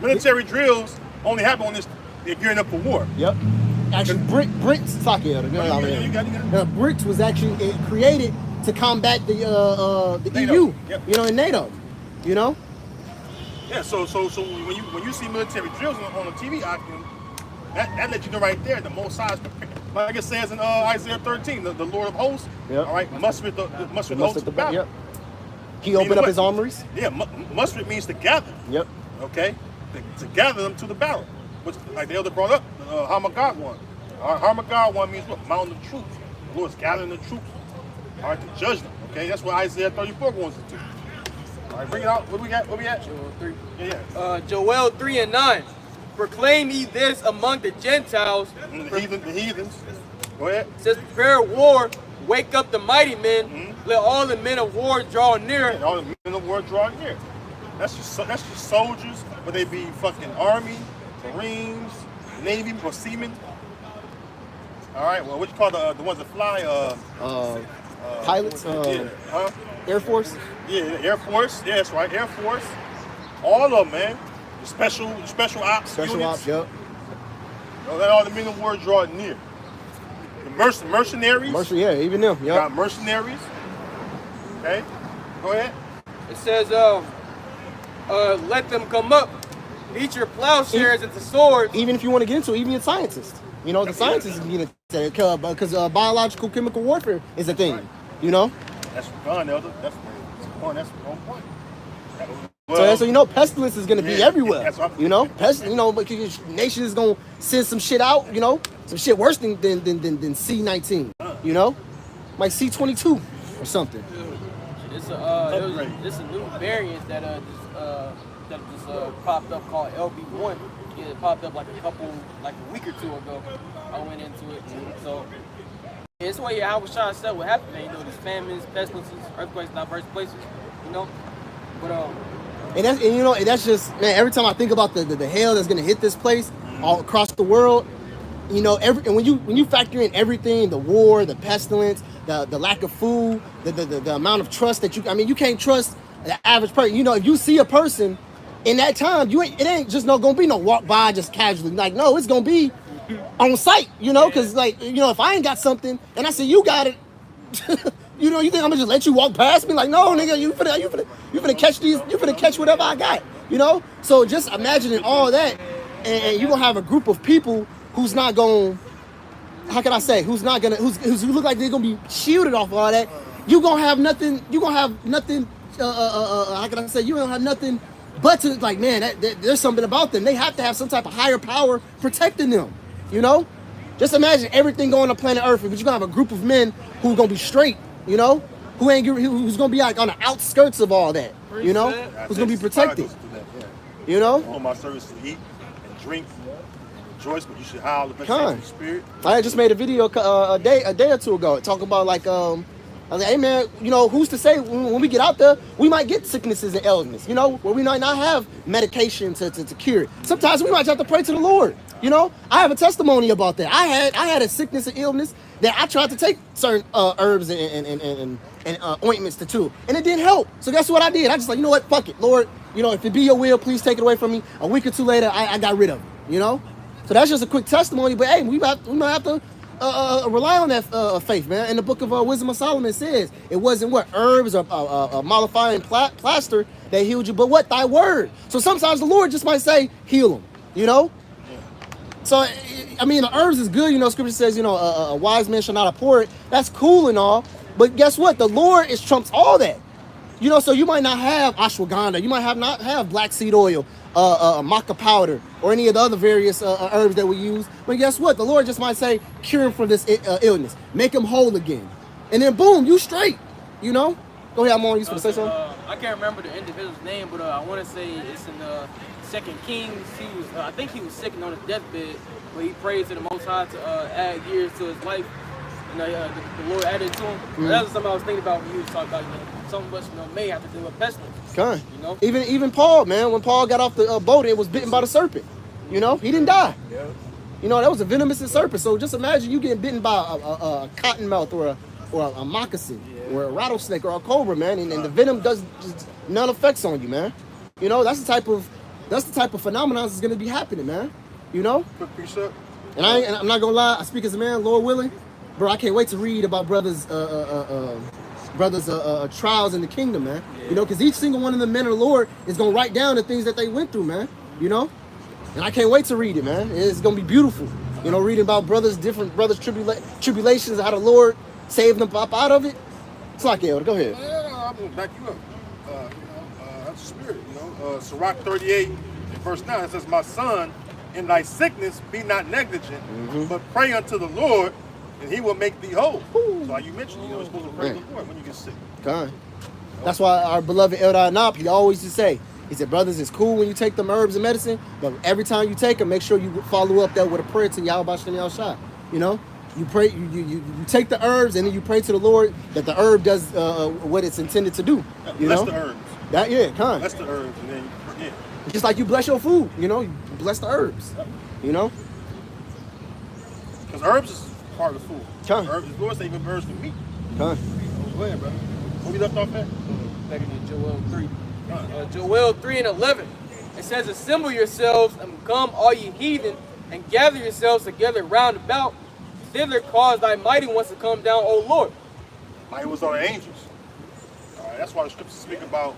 Military drills only happen when they're gearing up for war. Yep. Actually, BRICS, BRICS was actually created to combat the EU, Yep. and NATO, Yeah. So when you see military drills on the TV, that lets you know right there the Most High is prepared. Like it says in Isaiah 13, the Lord of Hosts. Yep. All right, muster the hosts of battle. Yep. He opened up his armories. Yeah, muster means to gather. Yep. Okay, to gather them to the battle, which like the elder brought up, Hamagad one. Hamagad one means what? Mountain of troops. The Lord's gathering the troops. All right, to judge them. Okay, that's what Isaiah 34 goes into. All right, bring it out. What we got? Joel 3. Yeah. Joel 3:9. Proclaim ye this among the Gentiles. The heathens. Go ahead. It says, prepare war, wake up the mighty men, let all the men of war draw near. And all the men of war draw near. That's just soldiers, whether they be fucking army, marines, navy, or seamen. All right. Well, what you call the ones that fly? pilots, Air Force. Yeah, Air Force. Yeah, that's right, Air Force. All of them, man. The special ops Special units. ops, yep. You know, let all the men of war draw near. The mercenaries. Yeah, even them, You yep. got mercenaries. Okay, go ahead. It says, let them come up. Beat your plowshares into swords. Even if you want to get into it, even your scientists. You know, the scientists is getting into it because biological chemical warfare is a thing. Right. You know? That's fun, Elder. That's on point. So you know, pestilence is gonna be everywhere. That's what I'm, you know, but your nation is gonna send some shit out. You know, some shit worse than C-19. You know, like C-22 or something. It's a new variant that just popped up called LB1. It popped up like a week or two ago. I went into it. So it's what I was trying to say what happened. You know, these famines, pestilences, earthquakes, diverse places. You know, but And that's just, man, every time I think about the hell that's gonna hit this place all across the world, you know, and when you factor in everything, the war, the pestilence, the lack of food, the amount of trust that you can't trust the average person. You know, if you see a person in that time, it ain't just gonna be no walk by just casually. Like, no, it's gonna be on site, you know, because like, you know, if I ain't got something and I say you got it, you know, you think I'm gonna just let you walk past me? Like, no, nigga, you finna catch these, you finna catch whatever I got, you know? So just imagining all that, and you gonna have a group of people who's not gonna, how can I say, who look like they're gonna be shielded off all that. You gonna have nothing, how can I say, you don't have nothing but to, like, man, there's something about them. They have to have some type of higher power protecting them, you know? Just imagine everything going on planet Earth, but you're gonna have a group of men who are gonna be straight, you know? Who's gonna be like on the outskirts of all that, you know? Who's gonna be protected, you know? All my service to eat and drink, rejoice, but you should howl the best spirit. I just made a video a day or two ago talking about like I was like, hey man, you know, who's to say when we get out there, we might get sicknesses and ailments, you know, where we might not have medication to cure it. Sometimes we might have to pray to the Lord, you know. I have a testimony about that. I had a sickness and illness that I tried to take certain herbs and ointments to, and it didn't help. So guess what I did? I just like, you know what, fuck it, Lord, you know, if it be your will, please take it away from me. A week or two later, I got rid of it, you know. So that's just a quick testimony, but hey, we might have to rely on that faith, man. In the book of Wisdom of Solomon says it wasn't what herbs or mollifying plaster that healed you, but what? Thy word. So sometimes the Lord just might say, heal them, you know. So I mean, the herbs is good, you know. Scripture says, you know, a wise man shall not abhor it. That's cool and all, but guess what? The Lord is trumps all that, you know. So you might not have ashwagandha, you might not have black seed oil, maca powder, or any of the other various herbs that we use. But guess what? The Lord just might say, cure him from this illness, make him whole again, and then boom, you straight. You know. Go ahead, I'm on. You supposed to say something? I can't remember the individual's name, but I want to say it's in 2 Kings. He was, I think he was sick and on his deathbed, but he prayed to the Most High to add years to his life. And the Lord added to him. Mm-hmm. That's something I was thinking about when you was talking about, you know, some of us, you know, may have to deal with pestilence. Okay. You know? Even Paul, man, when Paul got off the boat and was bitten by the serpent, you know, he didn't die. Yeah. You know, that was a venomous serpent. So just imagine you getting bitten by a cottonmouth or a moccasin, or a rattlesnake or a cobra, man, and the venom does just none effects on you, man. You know, that's the type of phenomenon that's gonna be happening, man. You know? Quick precept. And I'm not gonna lie, I speak as a man, Lord willing, bro. I can't wait to read about brothers' trials in the kingdom, man. You know, because each single one of the men of the Lord is gonna write down the things that they went through, man. You know, and I can't wait to read it, man. It's gonna be beautiful. You know, reading about different brothers' tribulations, how the Lord saved them up out of it. It's like, yeah, go ahead. I'm gonna back you up. That's the spirit, you know. Sirach 38, verse 9, it says, my son, in thy sickness be not negligent, but pray unto the Lord, and he will make thee whole. So like you mentioned, you know, you're supposed to pray to the Lord when you get sick. Okay. That's why our beloved Elder Anop, he always used to say, he said, brothers, it's cool when you take them herbs and medicine, but every time you take them, make sure you follow up that with a prayer to Yahweh Shem Yahshua. You know? You pray, you take the herbs, and then you pray to the Lord that the herb does what it's intended to do. You bless know? the herbs. That, yeah, kind. Bless the herbs, and then you just like you bless your food, you know, you bless the herbs. You know? Because herbs is part of the food. Kind. Herbs, the Lord said even herbs for meat. Kind. Go ahead, brother. Where we left off at? Back in Joel 3. Joel 3:11. It says, assemble yourselves and come, all ye heathen, and gather yourselves together round about. Thither cause thy mighty ones to come down, O Lord. Mighty ones are the angels. All right, that's why the scriptures speak about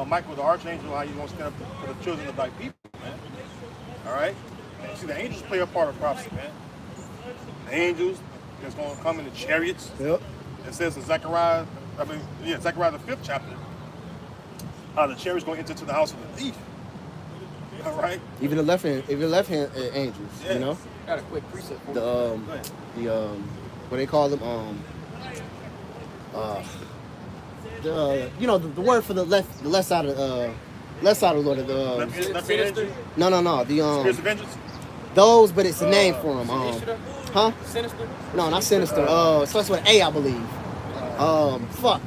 Michael the archangel, how he's going to stand up for the children of thy people, man. All right? And see, the angels play a part of prophecy, man. The angels that's going to come in the chariots. Yep. It says in Zechariah, Zechariah the 5th chapter, how the chariots going to enter to the house of the thief. All right? Even the left hand angels, Yeah. you know? Got a quick precept for The what they call them, you know, the word for the left side of the Lord, Left angel? no, the Spirits of vengeance? those, but it's a name for them. Huh? Sinister? No, not sinister. It starts with an A, I believe. Fuck.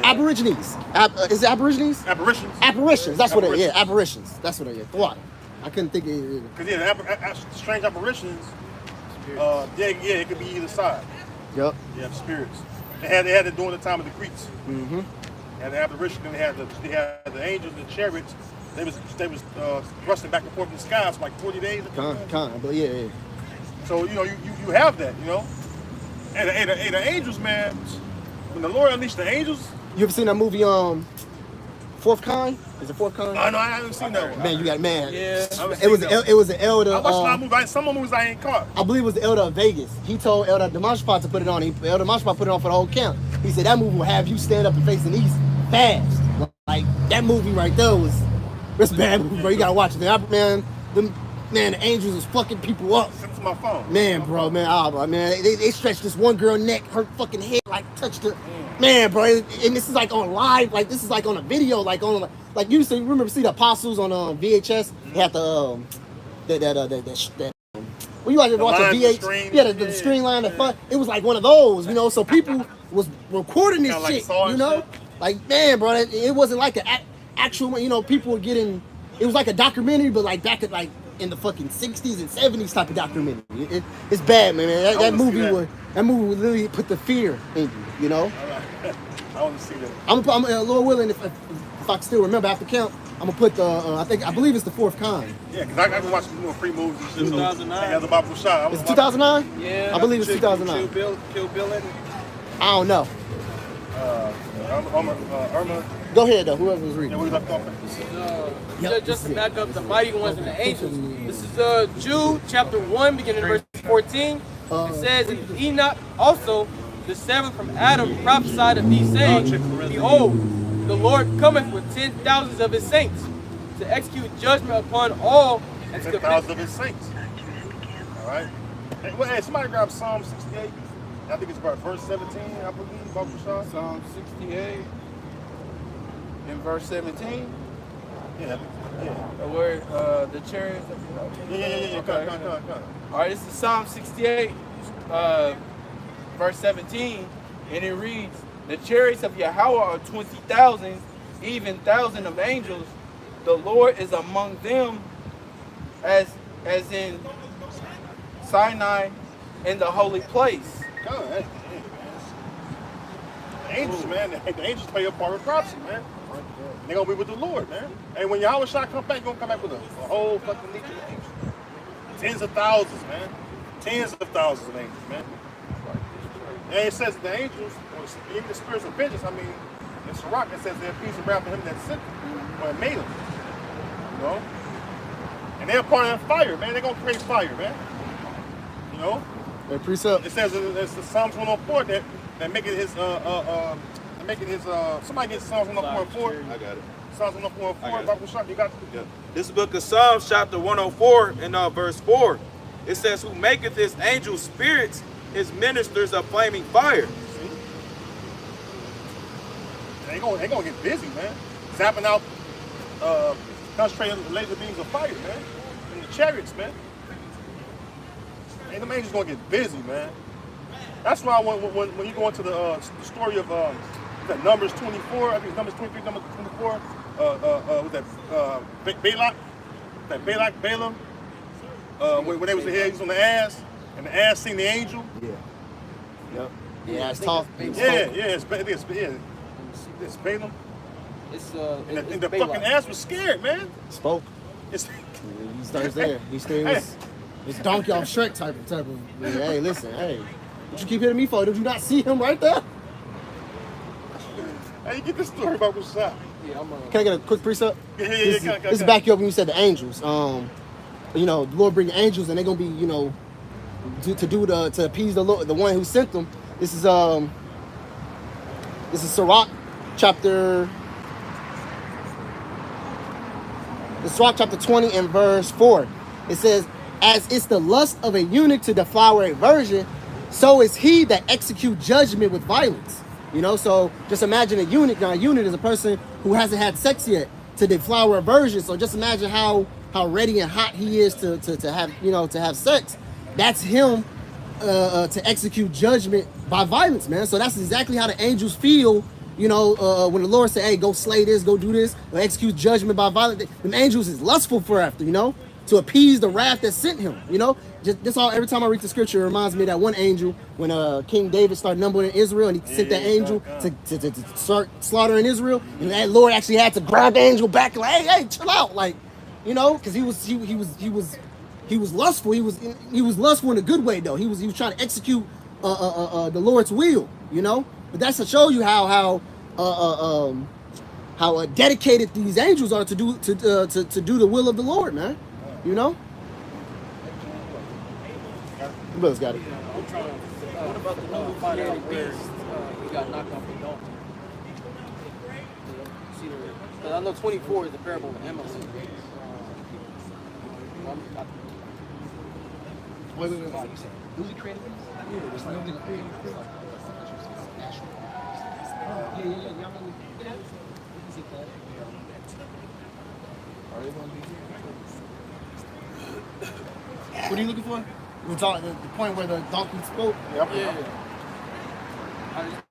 Aborigines. Is it Aborigines? Apparitions. Apparitions. That's what it is. Yeah, apparitions. That's what it is. What? I couldn't think of it. Because strange apparitions. It could be either side. Yep. Yeah, spirits. They had it during the time of the Greeks. Mm-hmm. And the apparition, then they had the angels and the chariots. They was thrusting back and forth in the skies for like 40 days. But yeah. So you know you have that, you know. And the angels, man. When the Lord unleashed the angels. You ever seen that movie, Fourth Kind? Is it Fourth Kind? Oh, no, I haven't seen that one. Man, you got man. Yeah. It was an elder. I watched a lot of movies. Some movies I ain't caught. I believe it was the elder of Vegas. He told Elder Demonstrate to put it on. Elder Demonstrate put it on for the whole camp. He said that movie will have you stand up and face the east fast. Like that movie right there that's a bad movie, bro. You gotta watch it. Man, the angels was fucking people up. Send it to my phone. Man, bro, they stretched this one girl neck, her fucking head like touched her. Man, bro, and this is like on live, like this is like on a video, like on like you used to remember see the Apostles on VHS. They had the when you like watch a VHS, the screen line, it was like one of those, you know. So people was recording this shit, you know. Like man, bro, it wasn't like an actual, you know. People were getting, it was like a documentary, but like back at like in the fucking 60s and 70s type of documentary. It's bad, man. That movie would literally put the fear in you, you know. I want to see that. I'm Lord willing, if I can still remember after count, I'm gonna put I believe it's the Fourth Kind. Yeah, because I can watch more free movies and shit. 2009. So, the Bible shot. Is it 2009? Yeah. I believe it's 2009. Kill Bill in it. I don't know. Irma. Go ahead though, whoever was Yeah, reading. we left off at. Just to back up the mighty ones and the angels. This is Jude chapter 1, beginning in verse 14. It says, and Enoch also, the seventh from Adam, prophesied of these saying, behold, the Lord cometh with 10,000s of his saints to execute judgment upon all and to 10,000 of his saints. All right. Hey, somebody grab Psalm 68. I think it's about verse 17, I believe, Bible shot. Psalm 68 in verse 17. Yeah. Where the chariots. Yeah. Okay. Come. All right, this is Psalm 68, verse 17, and it reads, the chariots of Yahweh are 20,000, even thousand of angels. The Lord is among them as in Sinai in the holy place. God, the angels, man. The angels play a part of prophecy, man. They're going to be with the Lord, man. And when Yahweh shot come back, you're going to come back with a whole fucking legion of angels. Tens of thousands, man. Tens of thousands of angels, man. And it says that the angels, or even the spirits of vengeance, I mean, in Sirach, it says they're peace and wrath for him that sent them, or made them. You know? And they're part of that fire, man. They're going to create fire, man. You know? Hey, precept. It says it's the Psalms 104 that make it his somebody gets Psalms 104. I got it. Psalms 104. Bible shop, you got it. Yeah. This book of Psalms, chapter 104, and verse 4. It says, who maketh his angels spirits, his ministers a flaming fire. See? They gonna get busy, man. Zapping out concentrated laser beams of fire, man. And the chariots, man. And the angels gonna get busy, man. That's why when you go into the story of that Numbers 24, I think Numbers 23, Numbers 24, with that Balak, Balaam, when they was here, he was on the ass, And the ass seen the angel. Yeah. Yep. Yeah, it's tough. It's Balaam. And the fucking ass was scared, man. Spoke. He starts there. He stays. It's donkey off Shrek type of. Hey, listen, hey, what you keep hitting me for? Did you not see him right there? How you get this story about Rashad? Yeah, Can I get a quick precept? Yeah. This is back you up when you said the angels. You know, the Lord bring angels, and they're gonna be, you know, to appease the Lord, the one who sent them. This is Sirach chapter 20 and verse 4. It says, "As it's the lust of a eunuch to devour a virgin, so is he that execute judgment with violence." You know, so just imagine a eunuch. Now, a eunuch is a person who hasn't had sex yet to deflower a virgin. So just imagine how ready and hot he is to have, you know, to have sex. That's him to execute judgment by violence, man. So that's exactly how the angels feel. You know, when the Lord said, "Hey, go slay this, go do this, or execute judgment by violence," the angels is lustful for after, you know, to appease the wrath that sent him. You know, just all. Every time I read the scripture, it reminds me of that one angel when King David started numbering Israel, and he sent that angel to start slaughtering Israel, and that Lord actually had to grab the angel back, and like, hey, chill out, like, you know, because he was lustful. He was lustful in a good way though. He was trying to execute the Lord's will, you know. But that's to show you how dedicated these angels are to do the will of the Lord, man. You know. You brothers got it. What about the number find out where he got knocked off the donkey? Because I know 24 is the parable of Emily. Wait. Who's he created? There's nobody created. What are you looking for? We're talking the point where the donkey spoke. Yep. Yeah.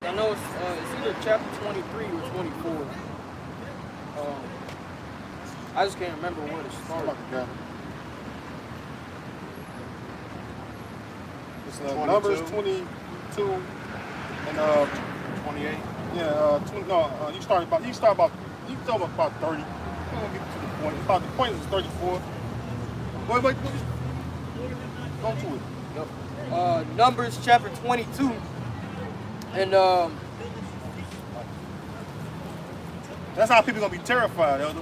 I know it's either chapter 23 or 24. I just can't remember where it started. It's Numbers 22 and 28. Yeah, you start about 30. I'm gonna get to the point. About the point is 34. Wait, go to it. Yep. Numbers chapter 22, and that's how people gonna be terrified, Elder.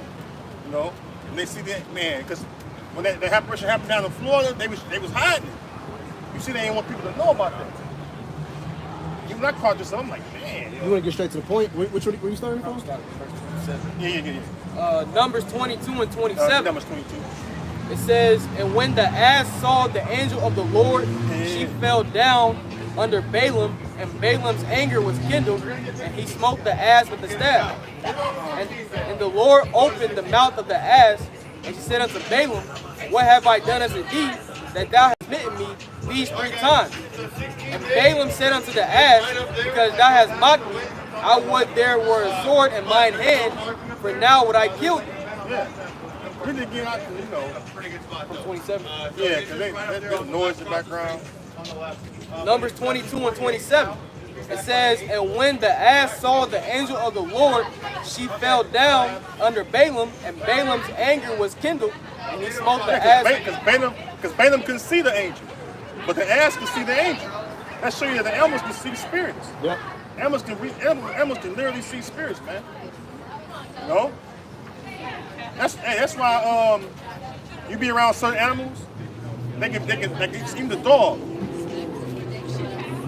You know, when they see that man, because when that apparition happened down in Florida, they was hiding it. You see, they didn't want people to know about that. Even when I caught this, I'm like, man. You want to get straight to the point? Which one were you starting from? Yeah. Numbers 22 and 27. Numbers 22. It says, "And when the ass saw the angel of the Lord, she fell down under Balaam, and Balaam's anger was kindled, and he smote the ass with the staff. And the Lord opened the mouth of the ass, and she said unto Balaam, What have I done unto thee, that thou hast smitten me these 3 times? And Balaam said unto the ass, Because thou hast mocked me, I would there were a sword in mine hand, for now would I kill you." Yeah. Really again, you know. From 27. Yeah, because there's noise in the background. Numbers 22 and 27. It says, "And when the ass saw the angel of the Lord, she fell down under Balaam, and Balaam's anger was kindled, and he smote the ass." Because Balaam couldn't see the angel, but the ass could see the angel. That shows you that the animals can see spirits. Yep. Animals can literally see spirits, man. You know? That's why you be around certain animals, they can even the dog. You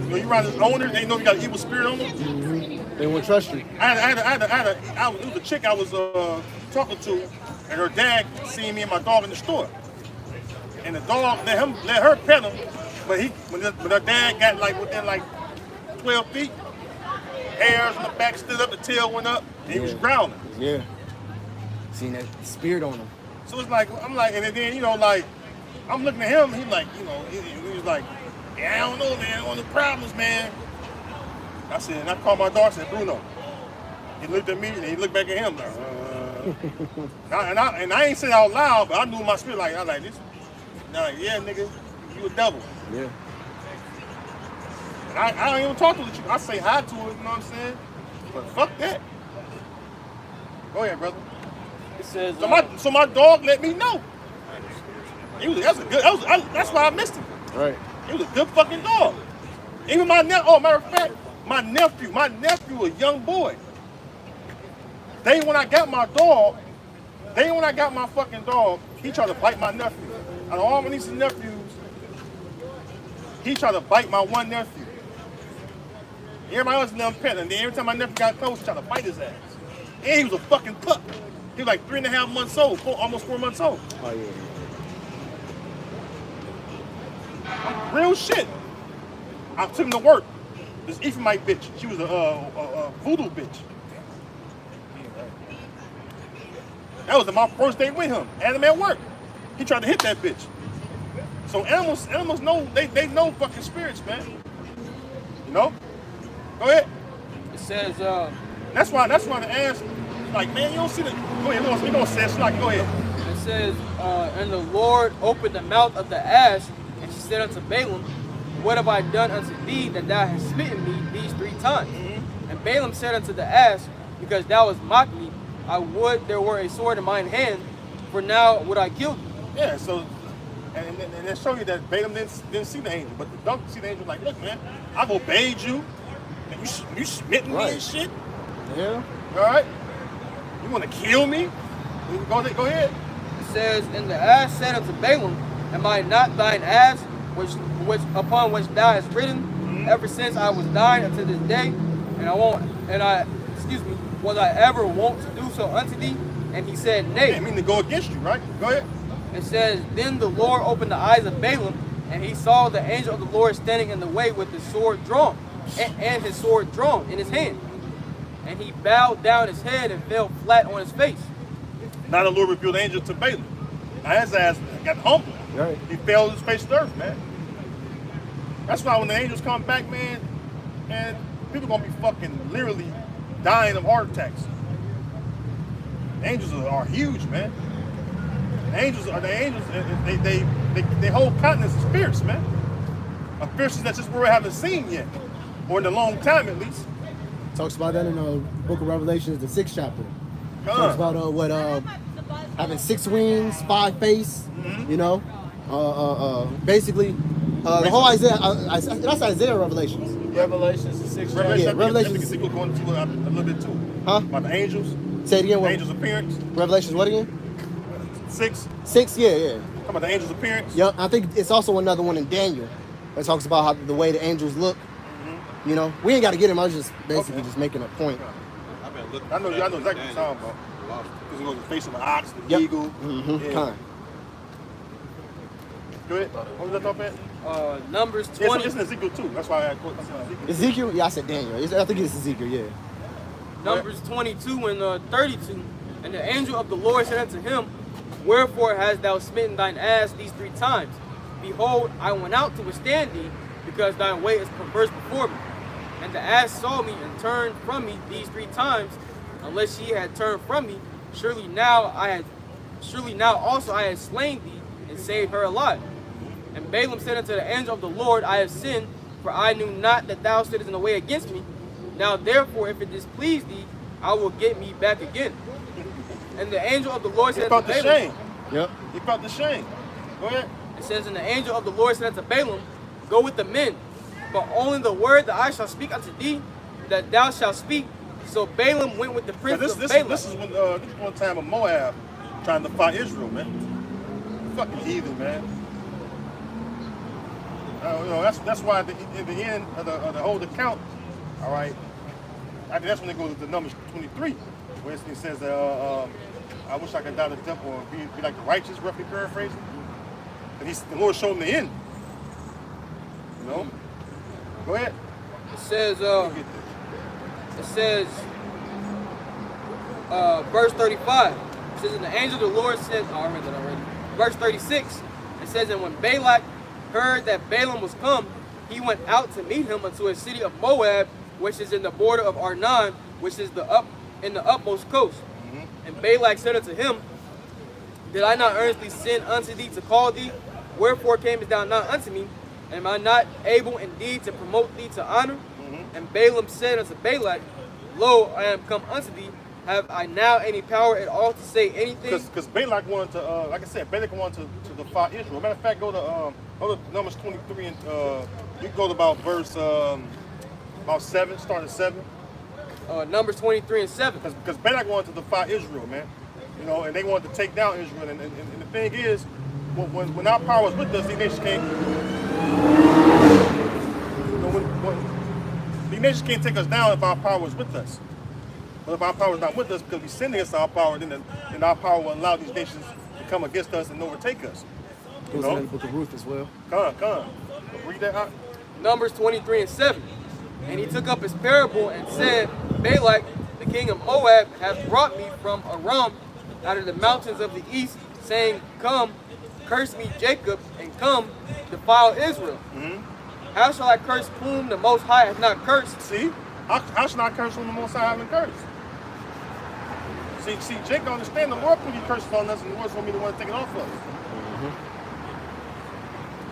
know, you around the owner, they know you got an evil spirit on them. They won't trust you. It was a chick I was talking to, and her dad seen me and my dog in the store. And the dog let her pet him, but when her dad got within 12 feet, hairs on the back stood up, the tail went up, and he was growling. Yeah. Seen that spirit on him. So it's like, I'm like, and then, you know, like, I'm looking at him, he's like, you know, he was like, "Yeah, I don't know, man, one of the problems, man." I said, and I called my dog, I said, "Bruno." He looked at me, and he looked back at him, like, and I ain't say it out loud, but I knew in my spirit, I was like, this. And I'm like, "Yeah, nigga, You a devil. Yeah. And I don't even talk to the. I say hi to her. You know what I'm saying? But fuck that. Go ahead, brother. It says. So my dog let me know. That's why I missed him. Right. He was a good fucking dog. Even my nephew. Oh, matter of fact, my nephew, a young boy. When I got my fucking dog, he tried to bite my nephew. Out of all my nieces and nephews, he tried to bite my one nephew. Everybody else in them pet, and then every time my nephew got close, he tried to bite his ass. And he was a fucking pup. He was like 3.5 months old, almost 4 months old. Oh yeah. Real shit. I took him to work. This Ephraimite bitch. She was a voodoo bitch. That was my first day with him. Had him at work. He tried to hit that bitch. So animals know they know fucking spirits, man. You know? Go ahead. It says That's why the ass like, man, you don't see the go ahead, you don't say it's like go ahead. It says, and the Lord opened the mouth of the ass, and she said unto Balaam, what have I done unto thee that thou hast smitten me these 3 times? And Balaam said unto the ass, because thou hast mocked me, I would there were a sword in mine hand, for now would I kill thee. Yeah, so and they show you that Balaam didn't see the angel, but the donkey see the angel like, look, man, I've obeyed you, and you smitten me and shit. Yeah. All right. You want to kill me? Go ahead. It says, and the ass said unto Balaam, am I not thine ass, which upon which thou hast ridden, ever since I was thine unto this day, was I ever wont to do so unto thee? And he said, nay. I mean to go against you, right? Go ahead. It says, then the Lord opened the eyes of Balaam, and he saw the angel of the Lord standing in the way with his sword drawn, and his sword drawn in his hand. And he bowed down his head and fell flat on his face. Now the Lord revealed the angel to Balaam. Now his ass got humbled. Right. He fell on his face to earth, man. That's why when the angels come back, man, and people gonna be fucking literally dying of heart attacks. The angels are huge, man. The angels, they hold continents of spirits, man. Of spirits that this world haven't seen yet, or in a long time at least. Talks about that in the book of Revelations, the 6th chapter. Talks about having 6 wings, 5 face, you know. Basically, the whole Isaiah, that's Isaiah Revelations. Revelations, the 6th chapter. Revelation, Revelations. I think it's going to a little bit too. Huh? About the angels. Say it again. The angels' appearance. Revelations what again? 6. 6, yeah. Talking about the angels' appearance. Yep, I think it's also another one in Daniel that talks about how the way the angels look. You know, we ain't got to get him. I was just basically just making a point. I know exactly what you're talking about. Because it goes to the face of the ox, the eagle. Yeah. Kind. Go ahead. What was that talking about? Numbers Yeah, 20. it's in Ezekiel too. That's why I quote Ezekiel. Ezekiel? Yeah, I said Daniel. I think it's Ezekiel, yeah. Numbers 22 and 32. And the angel of the Lord said unto him, wherefore hast thou smitten thine ass these 3 times? Behold, I went out to withstand thee, because thy way is perverse before me. And the ass saw me and turned from me these 3 times. Unless she had turned from me, surely now also I had slain thee and saved her alive. And Balaam said unto the angel of the Lord, I have sinned, for I knew not that thou stoodest in the way against me. Now therefore, if it displease thee, I will get me back again. And the angel of the Lord said unto Balaam, shame. Yep. He felt the shame. Go ahead. it says, and the angel of the Lord said unto Balaam, go with the men, but only the word that I shall speak unto thee, that thou shalt speak. So Balaam went with the princes of Balak. This is one time of Moab trying to fight Israel, man. Fucking heathen, man. That's why in the end of the whole account, all right, I think that's when it goes to Numbers 23, where it says that I wish I could die the temple and be like the righteous, roughly paraphrasing. And the Lord showed him the end. You know? Go ahead. It says, verse 35. It says, and the angel of the Lord said, oh, I read that already. Verse 36, it says, and when Balak heard that Balaam was come, he went out to meet him unto a city of Moab, which is in the border of Arnon, which is in the upmost coast. And Balak said unto him, did I not earnestly send unto thee to call thee? Wherefore camest thou not unto me? Am I not able indeed to promote thee to honor? And Balaam said unto Balak, Lo, I am come unto thee. Have I now any power at all to say anything? Because Balak wanted to, like I said, Balak wanted to defy Israel. Matter of fact, go to Numbers 23 and you go to about verse about 7, start at 7. Numbers 23 and 7. Because Balak wanted to defy Israel, man. You know, and they wanted to take down Israel. And the thing is, when our power was with us, these nations can't. You know, these nations can't take us down if our power was with us. But if our power is not with us because we sin against our power, then our power will allow these nations to come against us and overtake us. Goes in the book of Ruth as well. Come on. Read that out. Numbers 23 and 7. And he took up his parable and said, Balak, the king of Moab, hath brought me from Aram out of the mountains of the east, saying, Come, curse me Jacob, and come, defile Israel. How shall I curse whom the Most High hath not cursed? See? How should I curse whom the Most High haven't cursed? See, Jacob understand the Lord put these curses on us, and the Lord's going to be the one to take it off of us.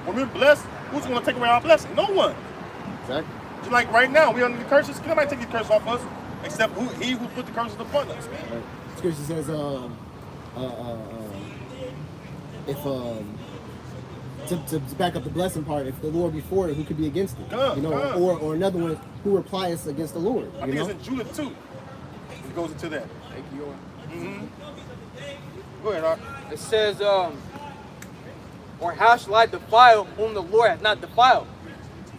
When we're blessed, who's going to take away our blessing? No one. Exactly. Just like right now, we under the curses. Can nobody take these curses off us except he who put the curses upon us, man. Right. Scripture says, to back up the blessing part, if the Lord be for it, who could be against it? Or another one, who replies against the Lord? I think it's in Judah 2. It goes into that. Thank you. Go ahead, Art. It says, or how shall I defile whom the Lord hath not defiled?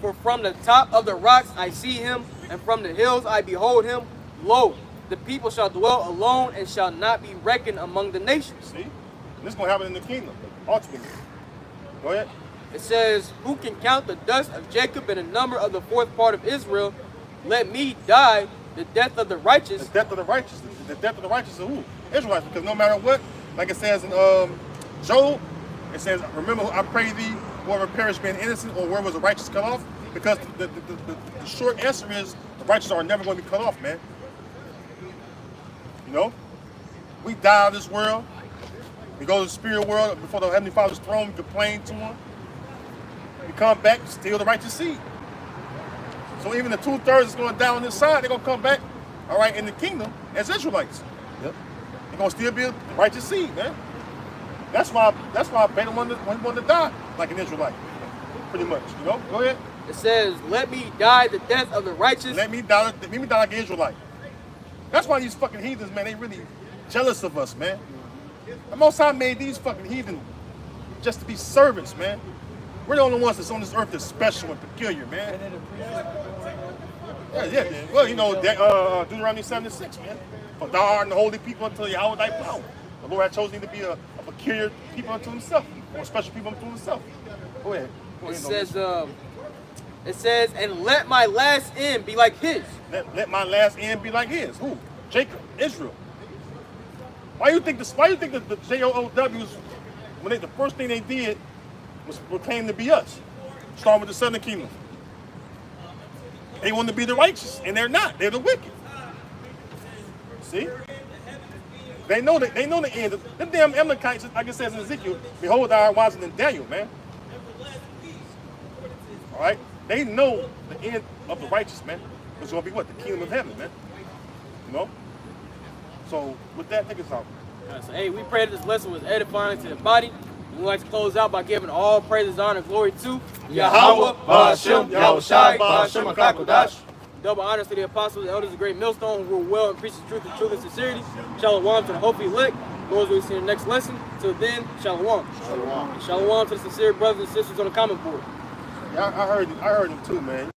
For from the top of the rocks I see him, and from the hills I behold him. Lo, the people shall dwell alone and shall not be reckoned among the nations. See? And this is going to happen in the kingdom, ultimately. Go ahead. It says, who can count the dust of Jacob and the number of the fourth part of Israel? Let me die the death of the righteous. The death of the righteous. The death of the righteous of who? Israelites. Because no matter what, like it says in Job, it says, remember, I pray thee, whoever perished being innocent, or where was the righteous cut off? Because the short answer is the righteous are never going to be cut off, man. You know? We die out of this world. We go to the spirit world before the Heavenly Father's throne. We complain to him. We come back, steal the righteous seed. So even the 2/3 that's going to die on this side, they're going to come back, all right, in the kingdom as Israelites. Yep. They're going to still be the righteous seed, man. That's why Balaam wanted to die like an Israelite, pretty much. You know. Go ahead. It says, "Let me die the death of the righteous." Let me die like an Israelite. That's why these fucking heathens, man, they really jealous of us, man. The Most High made these fucking heathen just to be servants, man. We're the only ones that's on this earth that's special and peculiar, man. Yeah. Well, you know, Deuteronomy 7:6, man. For thou art the holy people until Yahweh thy power. The Lord had chosen thee to be a peculiar people unto himself, or a special people unto himself. Go ahead. It says, and let my last end be like his. Let my last end be like his. Who? Jacob, Israel. Why you think the JOOWs, when the first thing they did was proclaim to be us, starting with the southern kingdom? They want to be the righteous, and they're not. They're the wicked. See? They know the end. Them damn Amalekites, like it says in Ezekiel, behold, thou art wiser than Daniel, man. All right? They know the end of the righteous, man. It's going to be what? The kingdom of heaven, man. You know? So, with that, take us out. So, hey, we pray that this lesson was edifying to the body. We'd like to close out by giving all praises, honor, and glory to Yahweh, Ba'ashem, Yahushai, Ba'ashem, HaKadosh. Double honors to the apostles and elders of Great Millstone who rule well and preach the truth and truth and sincerity. Shalom to the hopefully elect. Lord, we'll see you in the next lesson. Till then, shalom. Shalom. Shalom to the sincere brothers and sisters on the comment board. Yeah, I heard him too, man.